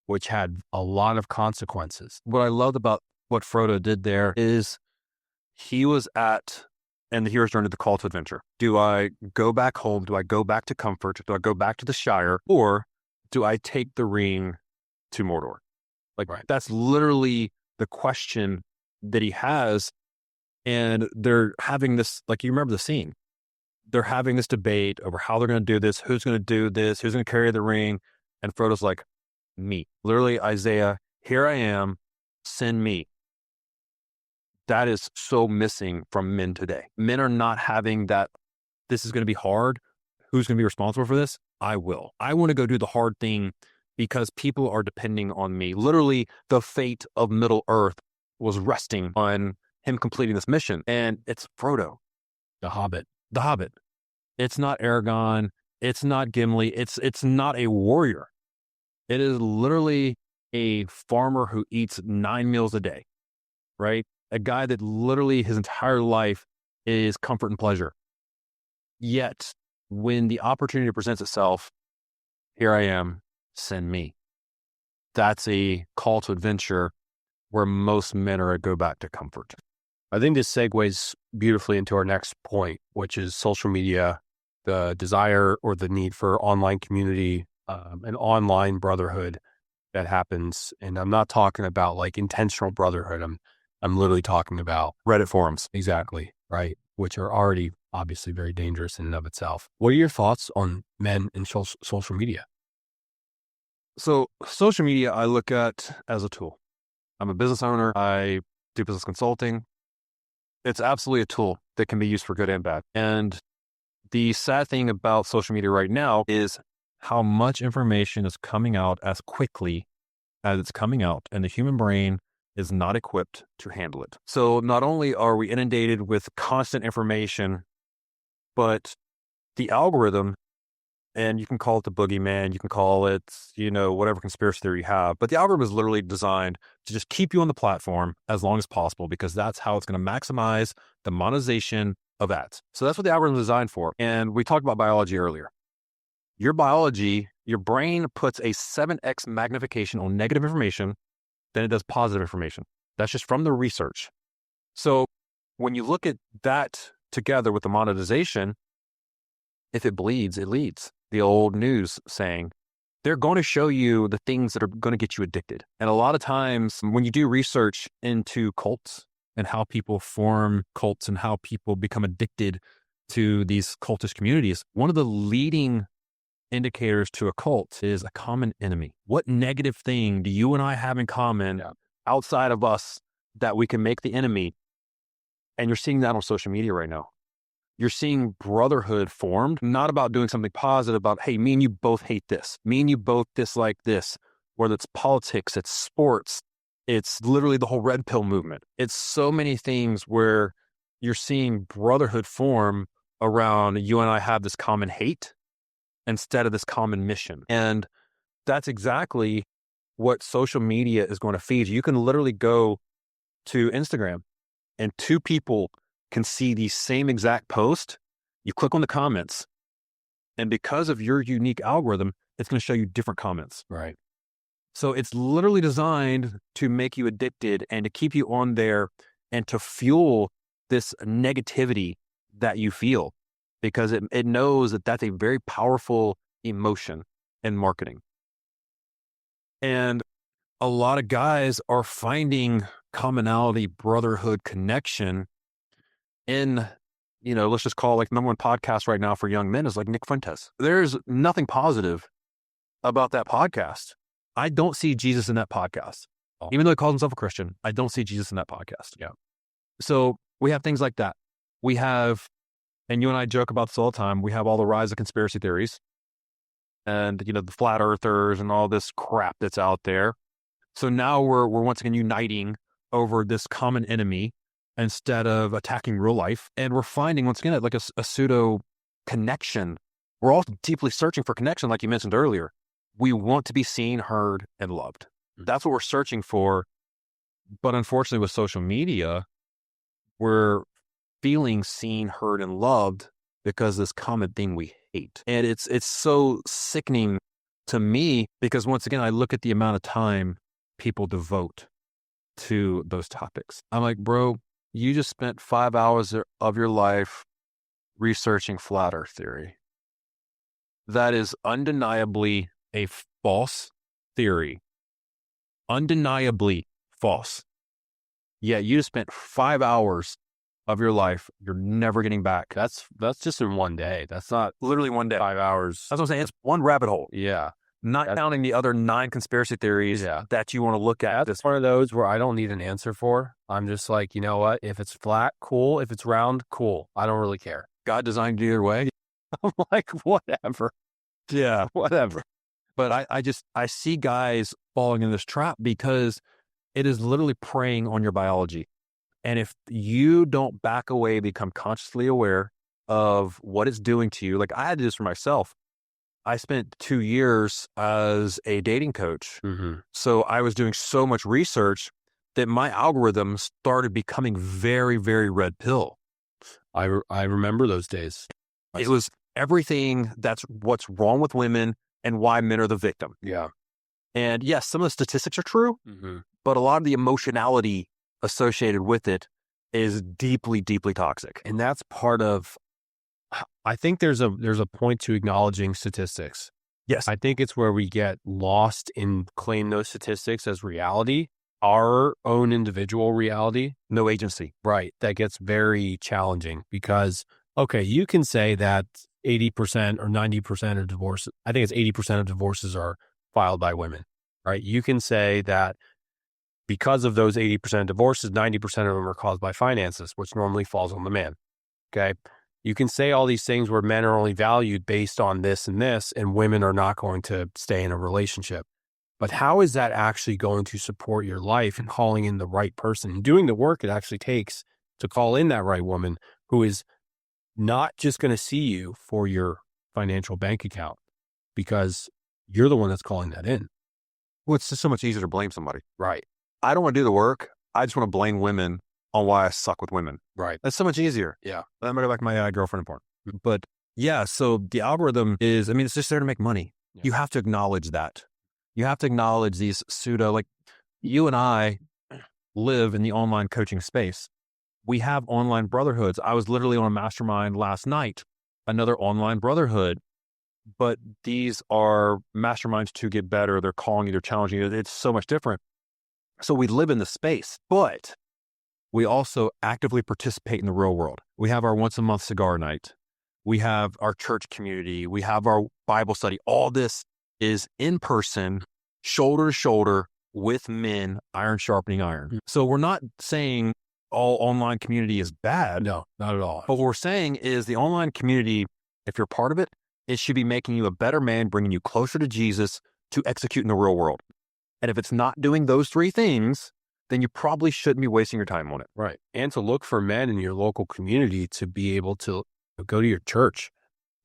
which had a lot of consequences. What I loved about what Frodo did there is he was and the hero's journey, the call to adventure. Do I go back home? Do I go back to comfort? Do I go back to the Shire? Or do I take the ring to Mordor? Like, Right. That's literally the question that he has. And they're having this, like, you remember the scene. They're having this debate over how they're going to do this, who's going to do this, who's going to carry the ring. And Frodo's like, me. Literally, Isaiah, here I am, send me. That is so missing from men today. Men are not having that, this is going to be hard. Who's going to be responsible for this? I will. I want to go do the hard thing because people are depending on me. Literally, the fate of Middle Earth was resting on him completing this mission. And it's Frodo. The Hobbit. The Hobbit. It's not Aragorn. It's not Gimli. It's not a warrior. It is literally a farmer who eats 9 meals a day, right? A guy that literally his entire life is comfort and pleasure. Yet, when the opportunity presents itself, here I am, send me. That's a call to adventure where most men are go back to comfort. I think this segues beautifully into our next point, which is social media, the desire or the need for online community, an online brotherhood that happens. And I'm not talking about like intentional brotherhood. I'm literally talking about Reddit forums. Exactly. Right. Which are already obviously very dangerous in and of itself. What are your thoughts on men and social media? So social media, I look at as a tool. I'm a business owner. I do business consulting. It's absolutely a tool that can be used for good and bad. And the sad thing about social media right now is how much information is coming out as quickly as it's coming out, and the human brain is not equipped to handle it. So not only are we inundated with constant information, but the algorithm, and you can call it the boogeyman, you can call it, whatever conspiracy theory you have, but the algorithm is literally designed to just keep you on the platform as long as possible, because that's how it's going to maximize the monetization of ads. So that's what the algorithm is designed for. And we talked about biology earlier. Your biology, your brain puts a 7x magnification on negative information than it does positive information. That's just from the research. So when you look at that together with the monetization, if it bleeds, it leads. The old news saying, they're going to show you the things that are going to get you addicted. And a lot of times when you do research into cults and how people form cults and how people become addicted to these cultish communities. One of the leading indicators to a cult is a common enemy. What negative thing do you and I have in common outside of us that we can make the enemy? And you're seeing that on social media right now. You're seeing brotherhood formed, not about doing something positive, about, hey, me and you both hate this. Me and you both dislike this. Whether it's politics, it's sports, it's literally the whole red pill movement. It's so many things where you're seeing brotherhood form around you and I have this common hate instead of this common mission. And that's exactly what social media is going to feed you. You can literally go to Instagram and two people can see the same exact post. You click on the comments, and because of your unique algorithm, it's going to show you different comments. Right. So it's literally designed to make you addicted and to keep you on there and to fuel this negativity that you feel, because it knows that that's a very powerful emotion in marketing. And a lot of guys are finding commonality, brotherhood, connection in, let's just call it like number one podcast right now for young men is like Nick Fuentes. There's nothing positive about that podcast. I don't see Jesus in that podcast. Even though he calls himself a Christian, I don't see Jesus in that podcast. Yeah. So we have things like that. We have, and you and I joke about this all the time, we have all the rise of conspiracy theories and, the flat earthers and all this crap that's out there. So now we're once again uniting over this common enemy instead of attacking real life. And we're finding, once again, like a pseudo connection. We're all deeply searching for connection, like you mentioned earlier. We want to be seen, heard, and loved. That's what we're searching for. But unfortunately, with social media, we're feeling seen, heard, and loved because this common thing we hate. And it's so sickening to me because, once again, I look at the amount of time people devote to those topics. I'm like, bro, you just spent 5 hours of your life researching flat earth theory. That is undeniably a false theory. Undeniably false. Yeah, you just spent 5 hours of your life. You're never getting back. That's just in one day. That's not Literally one day. 5 hours. That's what I'm saying. It's one rabbit hole. Yeah. Not counting the other 9 conspiracy theories that you want to look at. That's one of those where I don't need an answer for. I'm just like, you know what? If it's flat, cool. If it's round, cool. I don't really care. God designed it either way. I'm like, whatever. Yeah. Whatever. But I see guys falling in this trap because it is literally preying on your biology. And if you don't back away, become consciously aware of what it's doing to you, like I had to do this for myself. I spent 2 years as a dating coach. Mm-hmm. So I was doing so much research that my algorithm started becoming very, very red pill. I remember those days. It was everything that's what's wrong with women and why men are the victim. Yeah. And yes, some of the statistics are true, but a lot of the emotionality associated with it is deeply, deeply toxic. And that's part of, I think there's a point to acknowledging statistics. Yes. I think it's where we get lost in claim those statistics as reality, our own individual reality. No agency. Right. That gets very challenging because, okay, you can say that 80% or 90% of divorces, I think it's 80% of divorces are filed by women, right? You can say that because of those 80% of divorces, 90% of them are caused by finances, which normally falls on the man. Okay. You can say all these things where men are only valued based on this, and women are not going to stay in a relationship. But how is that actually going to support your life and calling in the right person and doing the work it actually takes to call in that right woman who is not just going to see you for your financial bank account because you're the one that's calling that in. Well, it's just so much easier to blame somebody. Right. I don't want to do the work. I just want to blame women on why I suck with women. Right. That's so much easier. Yeah. I'm going to go back to my girlfriend in porn. But yeah, so the algorithm is, it's just there to make money. Yeah. You have to acknowledge that. You have to acknowledge these pseudo, like you and I live in the online coaching space. We have online brotherhoods. I was literally on a mastermind last night, another online brotherhood, but these are masterminds to get better. They're calling you, they're challenging you. It's so much different. So we live in the space, but we also actively participate in the real world. We have our once a month cigar night. We have our church community. We have our Bible study. All this is in person, shoulder to shoulder with men, iron sharpening iron. So we're not saying all online community is bad. No, not at all. But what we're saying is the online community, if you're part of it, it should be making you a better man, bringing you closer to Jesus to execute in the real world. And if it's not doing those three things, then you probably shouldn't be wasting your time on it. Right. And to look for men in your local community to be able to go to your church,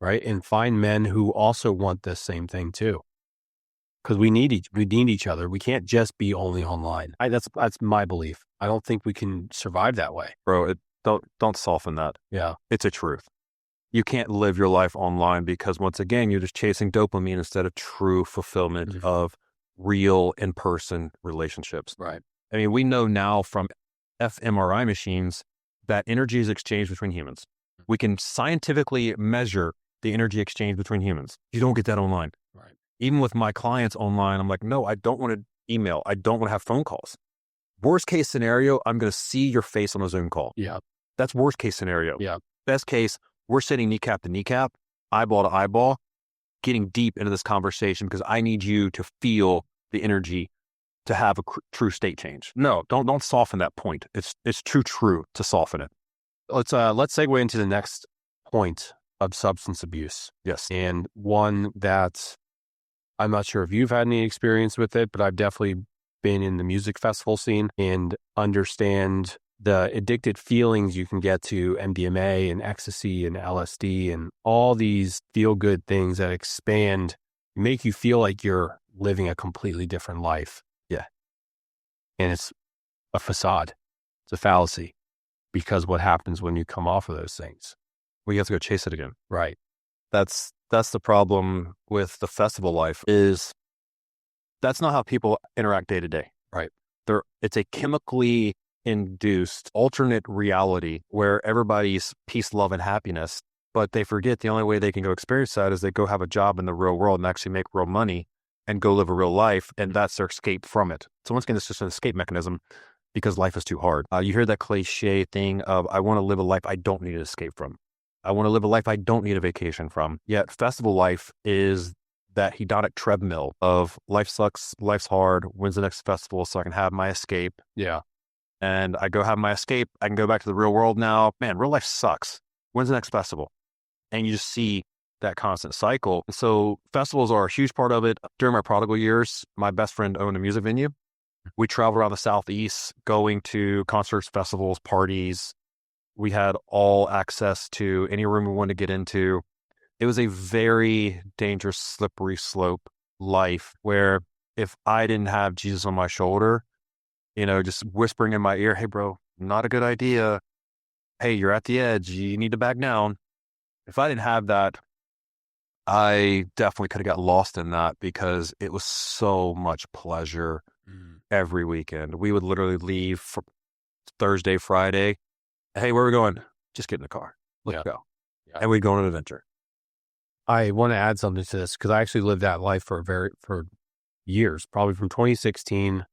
right? And find men who also want the same thing too. Because we need each other. We can't just be only online. That's my belief. I don't think we can survive that way. Bro, don't soften that. Yeah. It's a truth. You can't live your life online because once again, you're just chasing dopamine instead of true fulfillment of real in-person relationships. Right. I mean, we know now from fMRI machines that energy is exchanged between humans. We can scientifically measure the energy exchange between humans. You don't get that online. Right. Even with my clients online, I'm like, no, I don't want to email. I don't want to have phone calls. Worst case scenario, I'm going to see your face on a Zoom call. Yeah. That's worst case scenario. Yeah. Best case, we're sitting kneecap to kneecap, eyeball to eyeball, getting deep into this conversation because I need you to feel the energy to have a true state change. No, don't soften that point. It's true to soften it. Let's segue into the next point of substance abuse. Yes. And one that I'm not sure if you've had any experience with it, but I've definitely been in the music festival scene and understand the addicted feelings you can get to MDMA and ecstasy and LSD and all these feel-good things that expand, make you feel like you're living a completely different life. Yeah. And it's a facade. It's a fallacy because what happens when you come off of those things? Well, you have to go chase it again. Right. That's the problem with the festival life is that's not how people interact day to day. Right. It's a chemically induced alternate reality where everybody's peace, love, and happiness, but they forget the only way they can go experience that is they go have a job in the real world and actually make real money and go live a real life, and that's their escape from it. So once again, it's just an escape mechanism because life is too hard. You hear that cliche thing of, I want to live a life I don't need to escape from. I want to live a life I don't need a vacation from. Yet festival life is that hedonic treadmill of life sucks, life's hard, when's the next festival so I can have my escape? Yeah. And I go have my escape. I can go back to the real world now. Man, real life sucks. When's the next festival? And you just see that constant cycle. So festivals are a huge part of it. During my prodigal years, my best friend owned a music venue. We traveled around the Southeast, going to concerts, festivals, parties. We had all access to any room we wanted to get into. It was a very dangerous, slippery slope life where if I didn't have Jesus on my shoulder, just whispering in my ear, hey, bro, not a good idea. Hey, you're at the edge. You need to back down. If I didn't have that, I definitely could have got lost in that because it was so much pleasure every weekend. We would literally leave for Thursday, Friday. Hey, where are we going? Just get in the car. Let's go. Yeah. And we'd go on an adventure. I want to add something to this because I actually lived that life for years, probably from 2016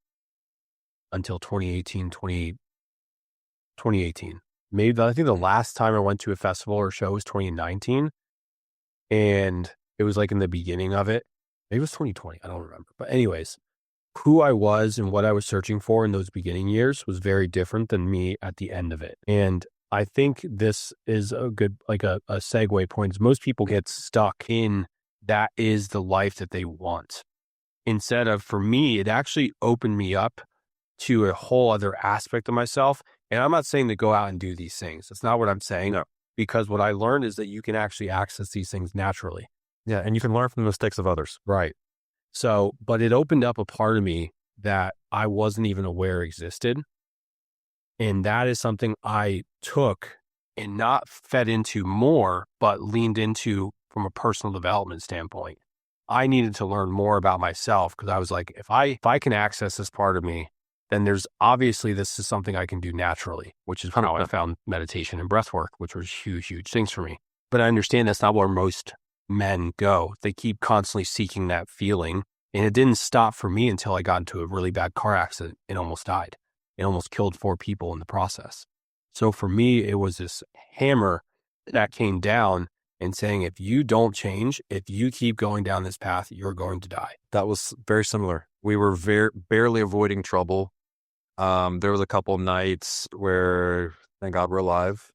until 2018. Maybe I think the last time I went to a festival or show was 2019. And it was like in the beginning of it. Maybe it was 2020. I don't remember. But anyways, who I was and what I was searching for in those beginning years was very different than me at the end of it. And I think this is a good, like a segue point is most people get stuck in that is the life that they want. Instead of, for me, it actually opened me up to a whole other aspect of myself. And I'm not saying to go out and do these things. That's not what I'm saying. No. Because what I learned is that you can actually access these things naturally. Yeah. And you can learn from the mistakes of others. Right. So, but it opened up a part of me that I wasn't even aware existed. And that is something I took and not fed into more, but leaned into from a personal development standpoint. I needed to learn more about myself because I was like, if I can access this part of me, then there's obviously this is something I can do naturally, which is how I found meditation and breath work, which was huge, huge things for me. But I understand that's not where most men go. They keep constantly seeking that feeling. And it didn't stop for me until I got into a really bad car accident and almost died. and almost killed 4 people in the process. So for me, it was this hammer that came down and saying, if you don't change, if you keep going down this path, you're going to die. That was very similar. We were barely avoiding trouble. There was a couple of nights where, thank God we're alive.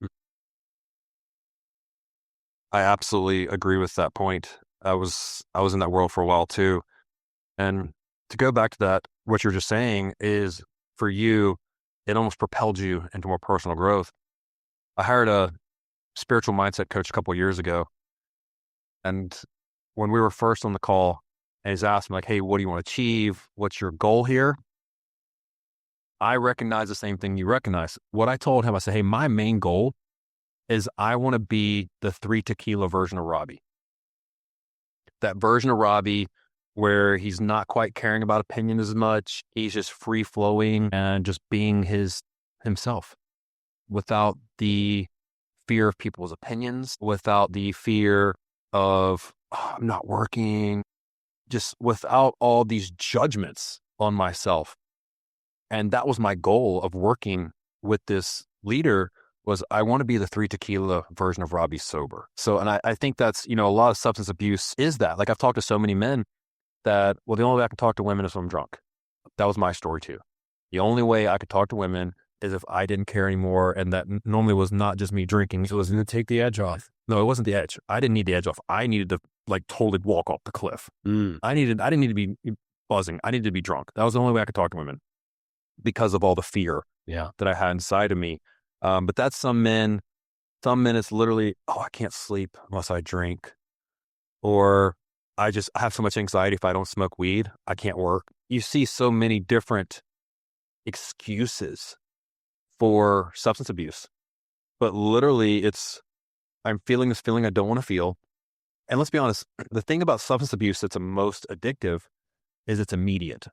I absolutely agree with that point. I was in that world for a while too. And to go back to that, what you're just saying is, for you, it almost propelled you into more personal growth. I hired a spiritual mindset coach a couple of years ago. And when we were first on the call, and he's asked me like, hey, what do you want to achieve? What's your goal here? I recognize the same thing you recognize. What I told him, I said, hey, my main goal is I want to be the 3 tequila version of Robbie. That version of Robbie where he's not quite caring about opinion as much. He's just free flowing and just being himself without the fear of people's opinions, without the fear of, oh, I'm not working, just without all these judgments on myself. And that was my goal of working with this leader, was I want to be the 3 tequila version of Robbie sober. So, and I think that's, a lot of substance abuse is that. Like, I've talked to so many men that, well, the only way I can talk to women is when I'm drunk. That was my story too. The only way I could talk to women is if I didn't care anymore. And that normally was not just me drinking. It was going to take the edge off. No, it wasn't the edge. I didn't need the edge off. I needed to totally walk off the cliff. I didn't need to be buzzing. I needed to be drunk. That was the only way I could talk to women because of all the fear that I had inside of me. But that's some men it's literally, oh, I can't sleep unless I drink. Or I have so much anxiety if I don't smoke weed, I can't work. You see so many different excuses for substance abuse. But literally I'm feeling this feeling I don't want to feel. And let's be honest, the thing about substance abuse that's the most addictive is it's immediate.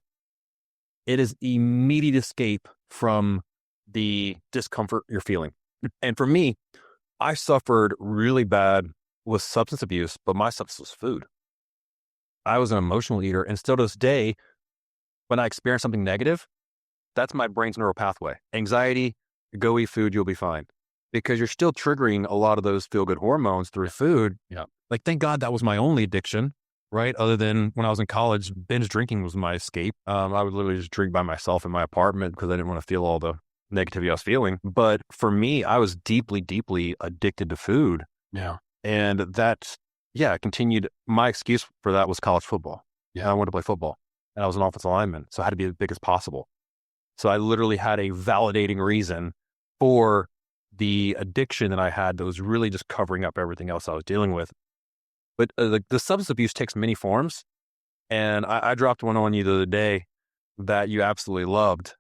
It is immediate escape from the discomfort you're feeling. And for me, I suffered really bad with substance abuse, but my substance was food. I was an emotional eater, and still to this day, when I experience something negative, that's my brain's neural pathway. Anxiety, go eat food, you'll be fine. Because you're still triggering a lot of those feel-good hormones through food. Yeah. Like, thank God that was my only addiction, right? Other than when I was in college, binge drinking was my escape. I would literally just drink by myself in my apartment because I didn't want to feel all the negativity I was feeling. But for me, I was deeply, deeply addicted to food. Yeah. And that, continued. My excuse for that was college football. Yeah, I wanted to play football, and I was an offensive lineman, so I had to be as big as possible. So I literally had a validating reason for the addiction that I had that was really just covering up everything else I was dealing with. But the substance abuse takes many forms, and I dropped one on you the other day that you absolutely loved,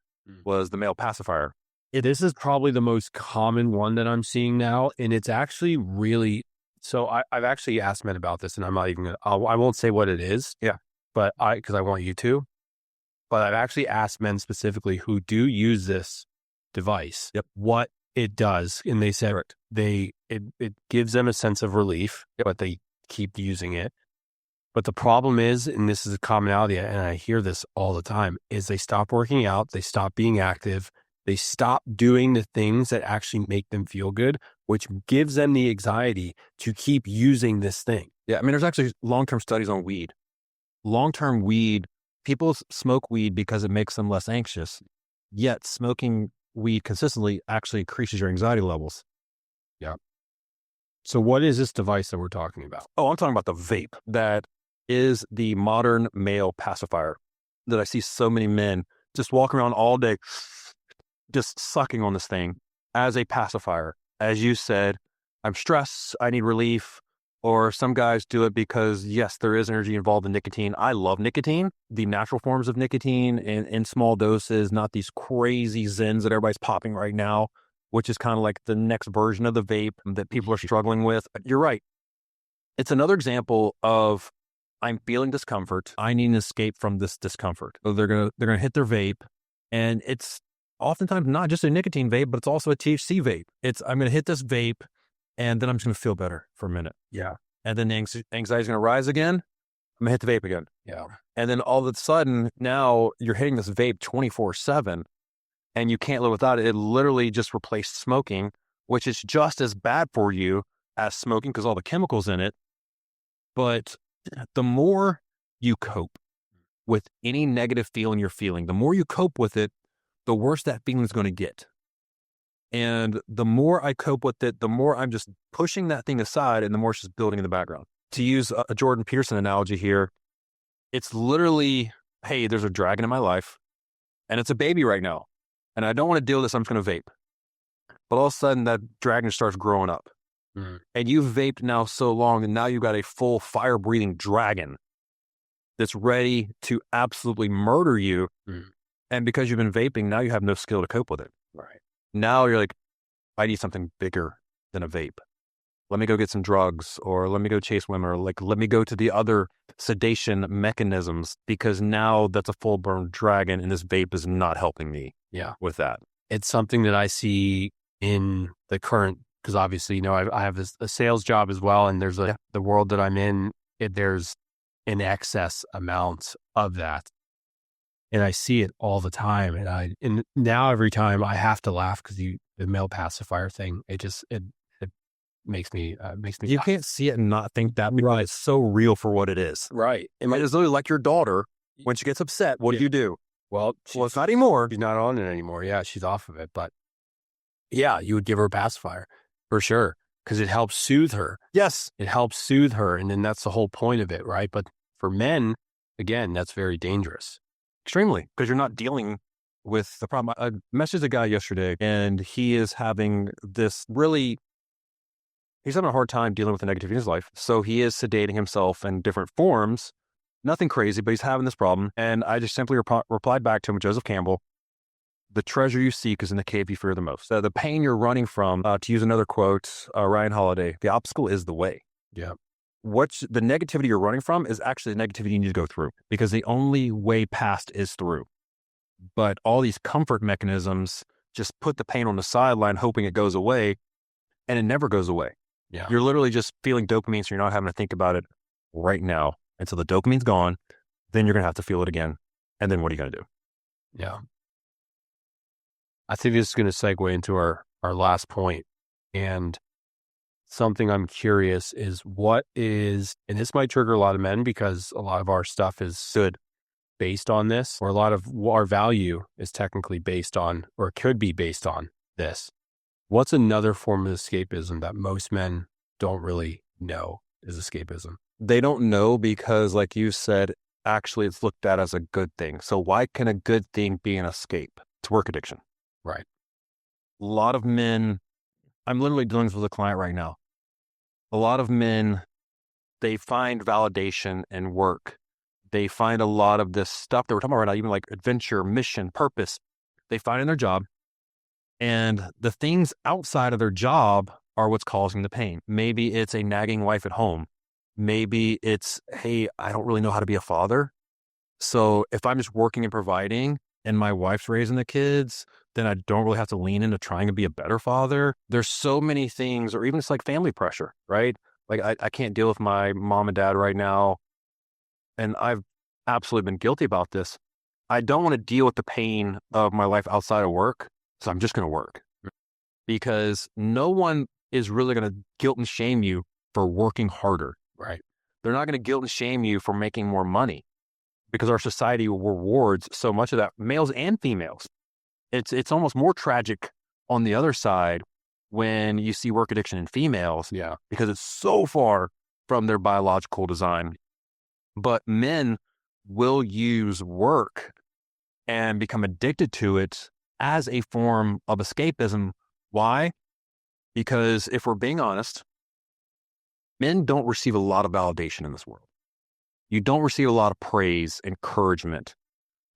was the male pacifier. This is probably the most common one that I'm seeing now, and it's actually really. So I've actually asked men about this, and I'm not even gonna, I won't say what it is. Yeah. But because I want you to. But I've actually asked men specifically who do use this device, what it does, and they said it gives them a sense of relief, but they keep using it. But the problem is, and this is a commonality, and I hear this all the time, is they stop working out, they stop being active, they stop doing the things that actually make them feel good, which gives them the anxiety to keep using this thing. Yeah, I mean, there's actually long-term studies on weed. Long-term weed, people smoke weed because it makes them less anxious, yet smoking weed consistently actually increases your anxiety levels. Yeah. So what is this device that we're talking about? Oh, I'm talking about the vape. That is the modern male pacifier that I see so many men just walking around all day, just sucking on this thing as a pacifier. As you said, I'm stressed, I need relief. Or some guys do it because, yes, there is energy involved in nicotine. I love nicotine, the natural forms of nicotine in small doses, not these crazy Zens that everybody's popping right now, which is kind of like the next version of the vape that people are struggling with. You're right. It's another example of, I'm feeling discomfort. I need an escape from this discomfort. So they're gonna hit their vape, and it's oftentimes not just a nicotine vape, but it's also a THC vape. I'm gonna hit this vape, and then I'm just going to feel better for a minute. Yeah. And then the anxiety is going to rise again. I'm going to hit the vape again. Yeah. And then all of a sudden, now you're hitting this vape 24/7. and you can't live without it. It literally just replaced smoking, which is just as bad for you as smoking because all the chemicals in it. But the more you cope with any negative feeling you're feeling, the more you cope with it, the worse that feeling is going to get. And the more I cope with it, the more I'm just pushing that thing aside, and the more it's just building in the background. To use a Jordan Peterson analogy here, it's literally, hey, there's a dragon in my life, and it's a baby right now, and I don't want to deal with this. I'm just going to vape. But all of a sudden, that dragon starts growing up. And you've vaped now so long, and now you've got a full fire-breathing dragon that's ready to absolutely murder you. And because you've been vaping, now you have no skill to cope with it. Right. Now you're like, I need something bigger than a vape. Let me go get some drugs, or let me go chase women, or like, let me go to the other sedation mechanisms, because now that's a full-blown dragon, and this vape is not helping me with that. It's something that I see in the current, because obviously, I have a sales job as well, and there's the world that I'm in, there's an excess amount of that. And I see it all the time. And now every time I have to laugh because the male pacifier thing, it makes me, you can't see it and not think that, right? It's so real for what it is. Right. It's literally like your daughter, when she gets upset, what do you do? Well, it's not anymore. She's not on it anymore. Yeah, she's off of it. But yeah, you would give her a pacifier for sure, because it helps soothe her. Yes. It helps soothe her. And then that's the whole point of it, right? But for men, again, that's very dangerous. Extremely, because you're not dealing with the problem. I messaged a guy yesterday, and he is having he's having a hard time dealing with the negativity in his life. So he is sedating himself in different forms. Nothing crazy, but he's having this problem. And I just simply replied back to him with Joseph Campbell: the treasure you seek is in the cave you fear the most. The pain you're running from, to use another quote, Ryan Holiday, the obstacle is the way. Yeah. What's the negativity you're running from is actually the negativity you need to go through, because the only way past is through. But all these comfort mechanisms just put the pain on the sideline, hoping it goes away, and it never goes away. Yeah. You're literally just feeling dopamine, so you're not having to think about it right now until the dopamine's gone. Then you're going to have to feel it again. And then what are you going to do? Yeah. I think this is going to segue into our last point. And something I'm curious is and this might trigger a lot of men, because a lot of our stuff is based on this, or a lot of our value is technically based on, or could be based on this. What's another form of escapism that most men don't really know is escapism? They don't know because, like you said, actually it's looked at as a good thing. So why can a good thing be an escape? It's work addiction. Right. A lot of men, I'm literally dealing with a client right now. A lot of men, they find validation in work. They find a lot of this stuff that we're talking about right now, even like adventure, mission, purpose, they find in their job. And the things outside of their job are what's causing the pain. Maybe it's a nagging wife at home. Maybe it's, hey, I don't really know how to be a father. So if I'm just working and providing, and my wife's raising the kids, then I don't really have to lean into trying to be a better father. There's so many things, or even it's like family pressure, right? Like I can't deal with my mom and dad right now. And I've absolutely been guilty about this. I don't want to deal with the pain of my life outside of work. So I'm just going to work, because no one is really going to guilt and shame you for working harder. Right. They're not going to guilt and shame you for making more money, because our society rewards so much of that, males and females. It's almost more tragic on the other side when you see work addiction in females, because it's so far from their biological design. But men will use work and become addicted to it as a form of escapism. Why? Because if we're being honest, men don't receive a lot of validation in this world. You don't receive a lot of praise, encouragement.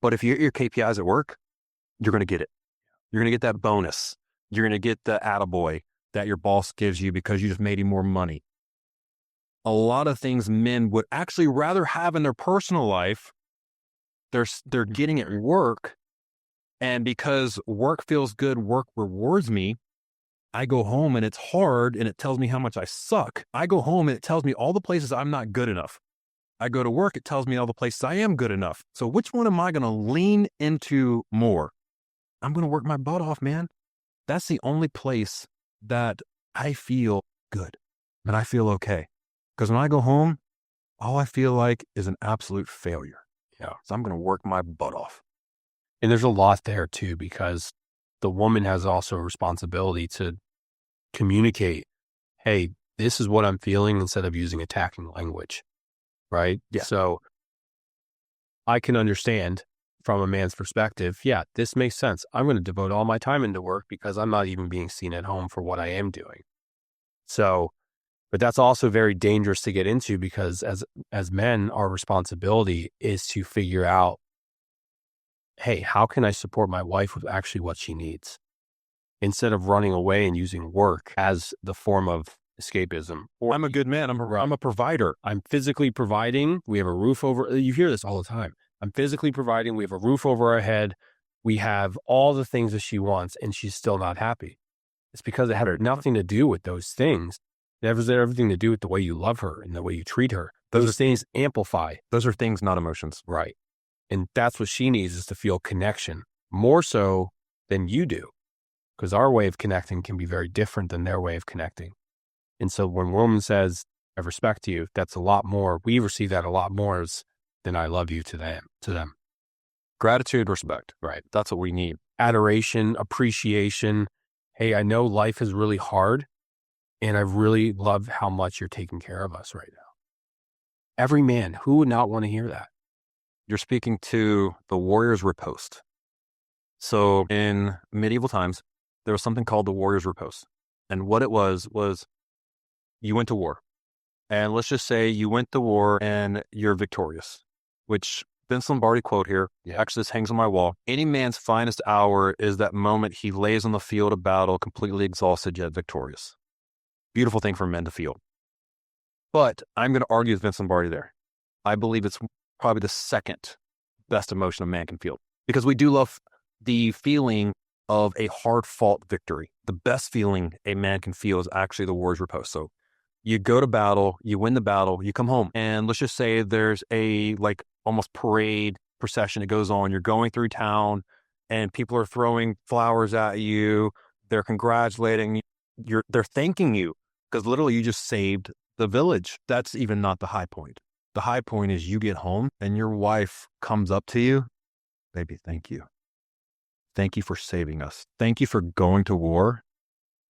But if you hit your KPIs at work, you're going to get it. You're going to get that bonus. You're going to get the attaboy that your boss gives you because you just made him more money. A lot of things men would actually rather have in their personal life, they're getting at work. And because work feels good, work rewards me, I go home and it's hard and it tells me how much I suck. I go home and it tells me all the places I'm not good enough. I go to work, it tells me all the places I am good enough. So which one am I going to lean into more? I'm going to work my butt off, man. That's the only place that I feel good and I feel okay. Because when I go home, all I feel like is an absolute failure. Yeah. So I'm going to work my butt off. And there's a lot there too, because the woman has also a responsibility to communicate, hey, this is what I'm feeling, instead of using attacking language. Right? Yeah. So I can understand from a man's perspective, yeah, this makes sense. I'm going to devote all my time into work because I'm not even being seen at home for what I am doing. So, but that's also very dangerous to get into, because as men, our responsibility is to figure out, hey, how can I support my wife with actually what she needs, instead of running away and using work as the form of escapism. Or I'm a good man. I'm a provider. I'm physically providing. We have a roof over. You hear this all the time. I'm physically providing. We have a roof over our head. We have all the things that she wants, and she's still not happy. It's because it had nothing to do with those things. It has everything to do with the way you love her and the way you treat her. Those things amplify. Those are things, not emotions. Right. And that's what she needs, is to feel connection, more so than you do, because our way of connecting can be very different than their way of connecting. And so when a woman says, I respect you, that's a lot more. We receive that a lot more than I love you to them. Gratitude, respect. Right. That's what we need. Adoration, appreciation. Hey, I know life is really hard, and I really love how much you're taking care of us right now. Every man, who would not want to hear that? You're speaking to the warrior's riposte. So in medieval times, there was something called the warrior's riposte. And what it was you went to war. And let's just say you went to war and you're victorious, which Vince Lombardi quote here, actually this hangs on my wall. Any man's finest hour is that moment he lays on the field of battle, completely exhausted yet victorious. Beautiful thing for men to feel. But I'm going to argue with Vince Lombardi there. I believe it's probably the second best emotion a man can feel, because we do love the feeling of a hard-fought victory. The best feeling a man can feel is actually the warrior's riposte. So you go to battle, you win the battle, you come home, and let's just say there's a almost parade procession that goes on. You're going through town and people are throwing flowers at you. They're congratulating you. They're thanking you because literally you just saved the village. That's even not the high point. The high point is you get home and your wife comes up to you. Baby, thank you. Thank you for saving us. Thank you for going to war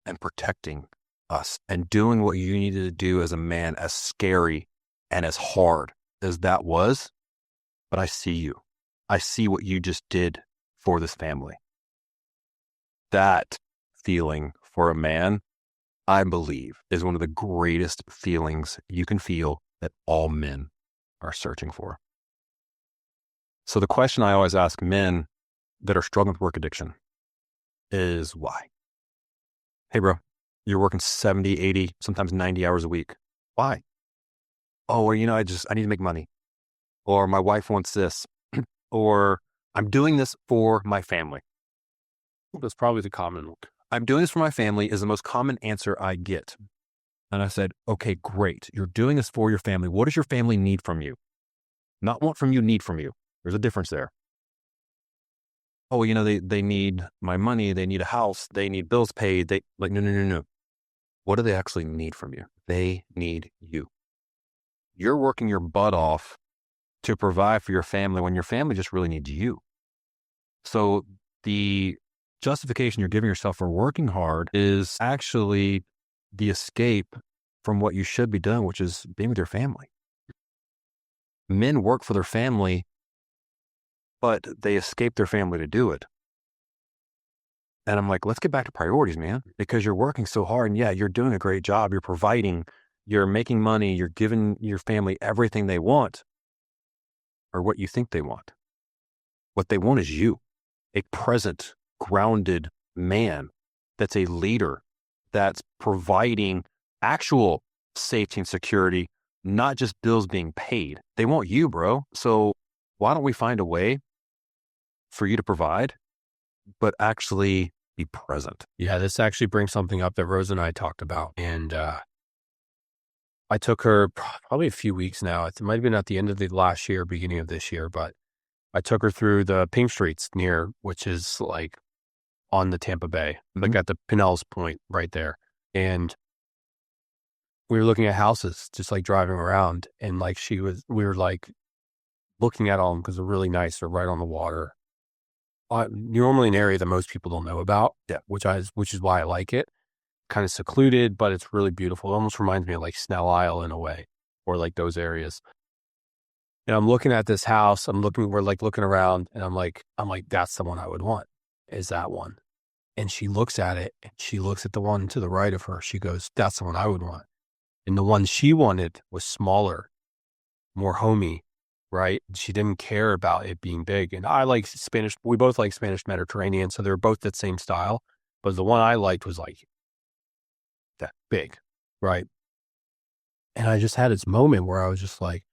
and protecting us and doing what you needed to do as a man, as scary and as hard as that was. But I see you. I see what you just did for this family. That feeling for a man, I believe, is one of the greatest feelings you can feel that all men are searching for. So the question I always ask men that are struggling with work addiction is why? Hey, bro, you're working 70, 80, sometimes 90 hours a week. Why? Oh, well, I need to make money. Or my wife wants this. Or I'm doing this for my family. That's probably the common one. I'm doing this for my family is the most common answer I get. And I said, okay, great. You're doing this for your family. What does your family need from you? Not want from you, need from you. There's a difference there. Oh, they need my money. They need a house. They need bills paid. No. What do they actually need from you? They need you. You're working your butt off to provide for your family when your family just really needs you. So the justification you're giving yourself for working hard is actually the escape from what you should be doing, which is being with your family. Men work for their family, but they escape their family to do it. And I'm like, let's get back to priorities, man, because you're working so hard and yeah, you're doing a great job. You're providing, you're making money, you're giving your family everything they want or what you think they want. What they want is you, a present, grounded man that's a leader, that's providing actual safety and security, not just bills being paid. They want you, bro. So why don't we find a way for you to provide, but actually be present? Yeah, this actually brings something up that Rose and I talked about. And I took her probably a few weeks now. It might have been at the end of the last year, beginning of this year, but I took her through the Pink Streets which is like on the Tampa Bay, Mm-hmm. like at the Pinellas Point right there. And we were looking at houses, just like driving around, and like we were like looking at all them because they're really nice. They're right on the water. Normally an area that most people don't know about, which is why I like it. Kind of secluded, but it's really beautiful. It almost reminds me of like Snell Isle in a way, or like those areas. And I'm looking at this house. We're like looking around, and I'm like, that's the one I would want, is that one. And she looks at it, and she looks at the one to the right of her. She goes, that's the one I would want. And the one she wanted was smaller, more homey, right? She didn't care about it being big. And I like Spanish. We both like Spanish Mediterranean. So they were both that same style. But the one I liked was like that big, right? And I just had this moment where I was just like,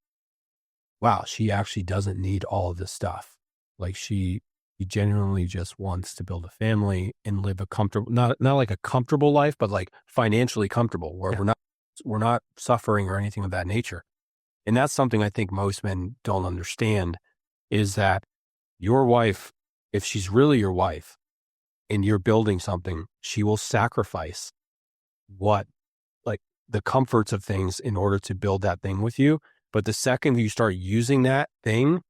wow, she actually doesn't need all of this stuff. Like she genuinely just wants to build a family and live a comfortable, not like a comfortable life, but like financially comfortable, where we're not suffering or anything of that nature. And that's something I think most men don't understand, is that your wife, if she's really your wife and you're building something, she will sacrifice like the comforts of things in order to build that thing with you. But the second you start using that thing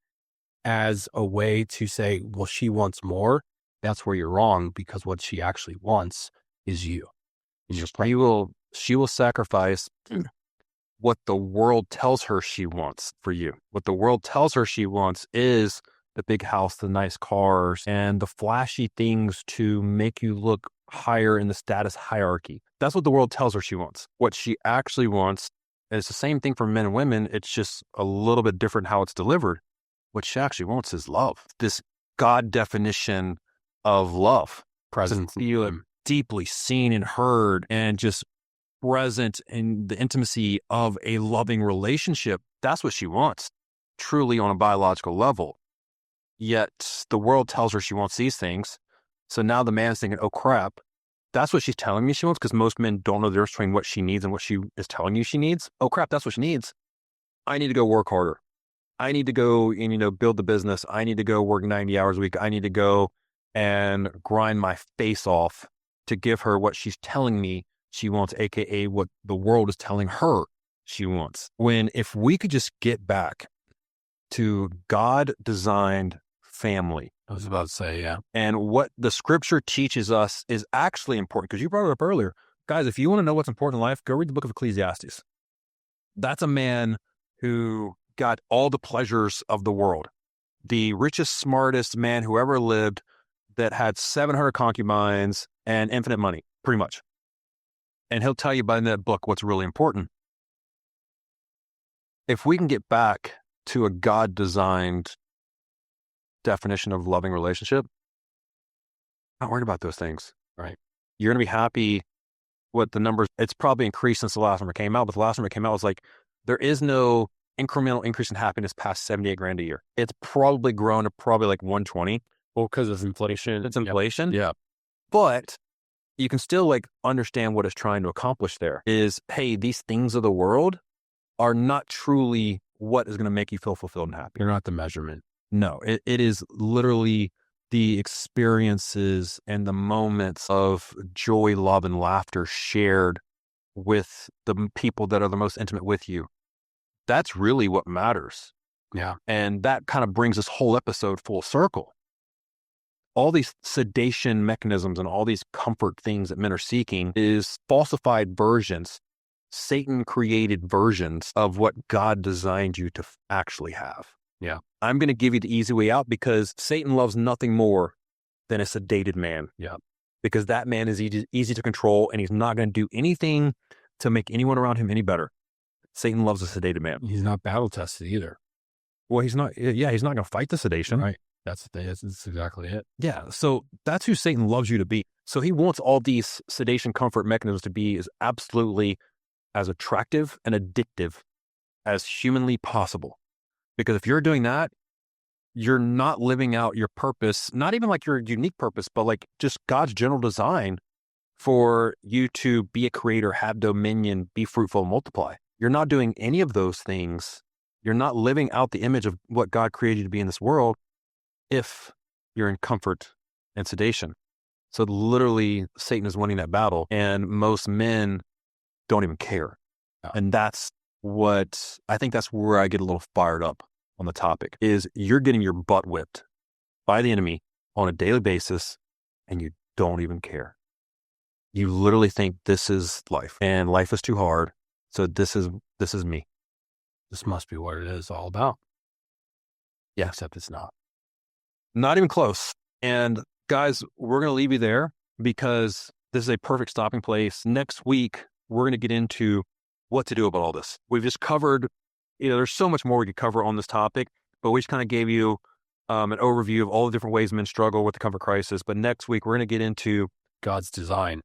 as a way to say, well, she wants more, that's where you're wrong, because what she actually wants is you. She will sacrifice what the world tells her she wants for you. What the world tells her she wants is the big house, the nice cars, and the flashy things to make you look higher in the status hierarchy. That's what the world tells her she wants. What she actually wants, and it's the same thing for men and women, it's just a little bit different how it's delivered. What she actually wants is love. This God definition of love. Presence. Feel it deeply seen and heard, and just present in the intimacy of a loving relationship. That's what she wants, truly on a biological level. Yet the world tells her she wants these things. So now the man's thinking, oh crap, that's what she's telling me she wants, because most men don't know the difference between what she needs and what she is telling you she needs. Oh crap, that's what she needs. I need to go work harder. I need to go and, build the business. I need to go work 90 hours a week. I need to go and grind my face off to give her what she's telling me she wants, AKA what the world is telling her she wants. When if we could just get back to God-designed family. I was about to say, yeah. And what the scripture teaches us is actually important, because you brought it up earlier. Guys, if you want to know what's important in life, go read the book of Ecclesiastes. That's a man who got all the pleasures of the world. The richest, smartest man who ever lived, that had 700 concubines and infinite money, pretty much. And he'll tell you by that book what's really important. If we can get back to a God-designed definition of loving relationship, not worried about those things, right? You're going to be happy with the numbers. It's probably increased since the last number came out, but the last number came out was like, there is no incremental increase in happiness past 78 grand a year. It's probably grown to probably like 120. Well, because it's inflation. It's inflation. Yeah. But you can still like understand what it's trying to accomplish there is, hey, these things of the world are not truly what is going to make you feel fulfilled and happy. You're not the measurement. No, it is literally the experiences and the moments of joy, love, and laughter shared with the people that are the most intimate with you. That's really what matters. Yeah. And that kind of brings this whole episode full circle. All these sedation mechanisms and all these comfort things that men are seeking is falsified versions, Satan created versions of what God designed you to actually have. Yeah. I'm going to give you the easy way out, because Satan loves nothing more than a sedated man. Yeah. Because that man is easy to control, and he's not going to do anything to make anyone around him any better. Satan loves a sedated man. He's not battle tested either. Well, he's not going to fight the sedation. Right. That's exactly it. Yeah. So that's who Satan loves you to be. So he wants all these sedation comfort mechanisms to be as absolutely as attractive and addictive as humanly possible. Because if you're doing that, you're not living out your purpose, not even like your unique purpose, but like just God's general design for you to be a creator, have dominion, be fruitful, multiply. You're not doing any of those things. You're not living out the image of what God created you to be in this world if you're in comfort and sedation. So literally Satan is winning that battle, and most men don't even care. Yeah. And that's what I think that's where I get a little fired up on the topic is you're getting your butt whipped by the enemy on a daily basis and you don't even care. You literally think this is life and life is too hard. So this is me. This must be what it is all about. Yeah. Except it's not. Not even close. And guys, we're going to leave you there because this is a perfect stopping place. Next week, we're going to get into what to do about all this. We've just covered, there's so much more we could cover on this topic, but we just kind of gave you an overview of all the different ways men struggle with the comfort crisis. But next week, we're going to get into God's design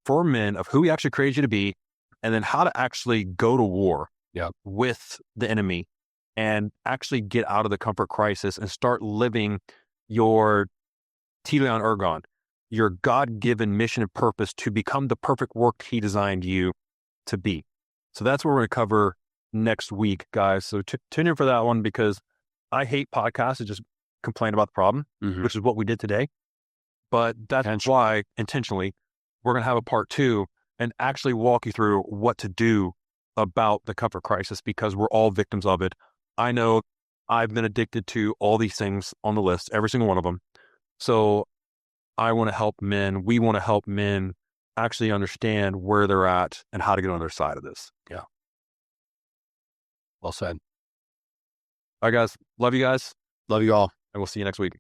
for men of who he actually created you to be, and then how to actually go to war with the enemy and actually get out of the comfort crisis and start living your teleon ergon, your God-given mission and purpose to become the perfect work he designed you to be. So that's what we're going to cover next week, guys. So tune in for that one because I hate podcasts to just complain about the problem, which is what we did today. But that's why intentionally we're going to have a part 2 and actually walk you through what to do about the comfort crisis because we're all victims of it. I know I've been addicted to all these things on the list, every single one of them. So I want to help men. We want to help men actually understand where they're at and how to get on their side of this. Yeah. Well said. All right, guys. Love you guys. Love you all. And we'll see you next week.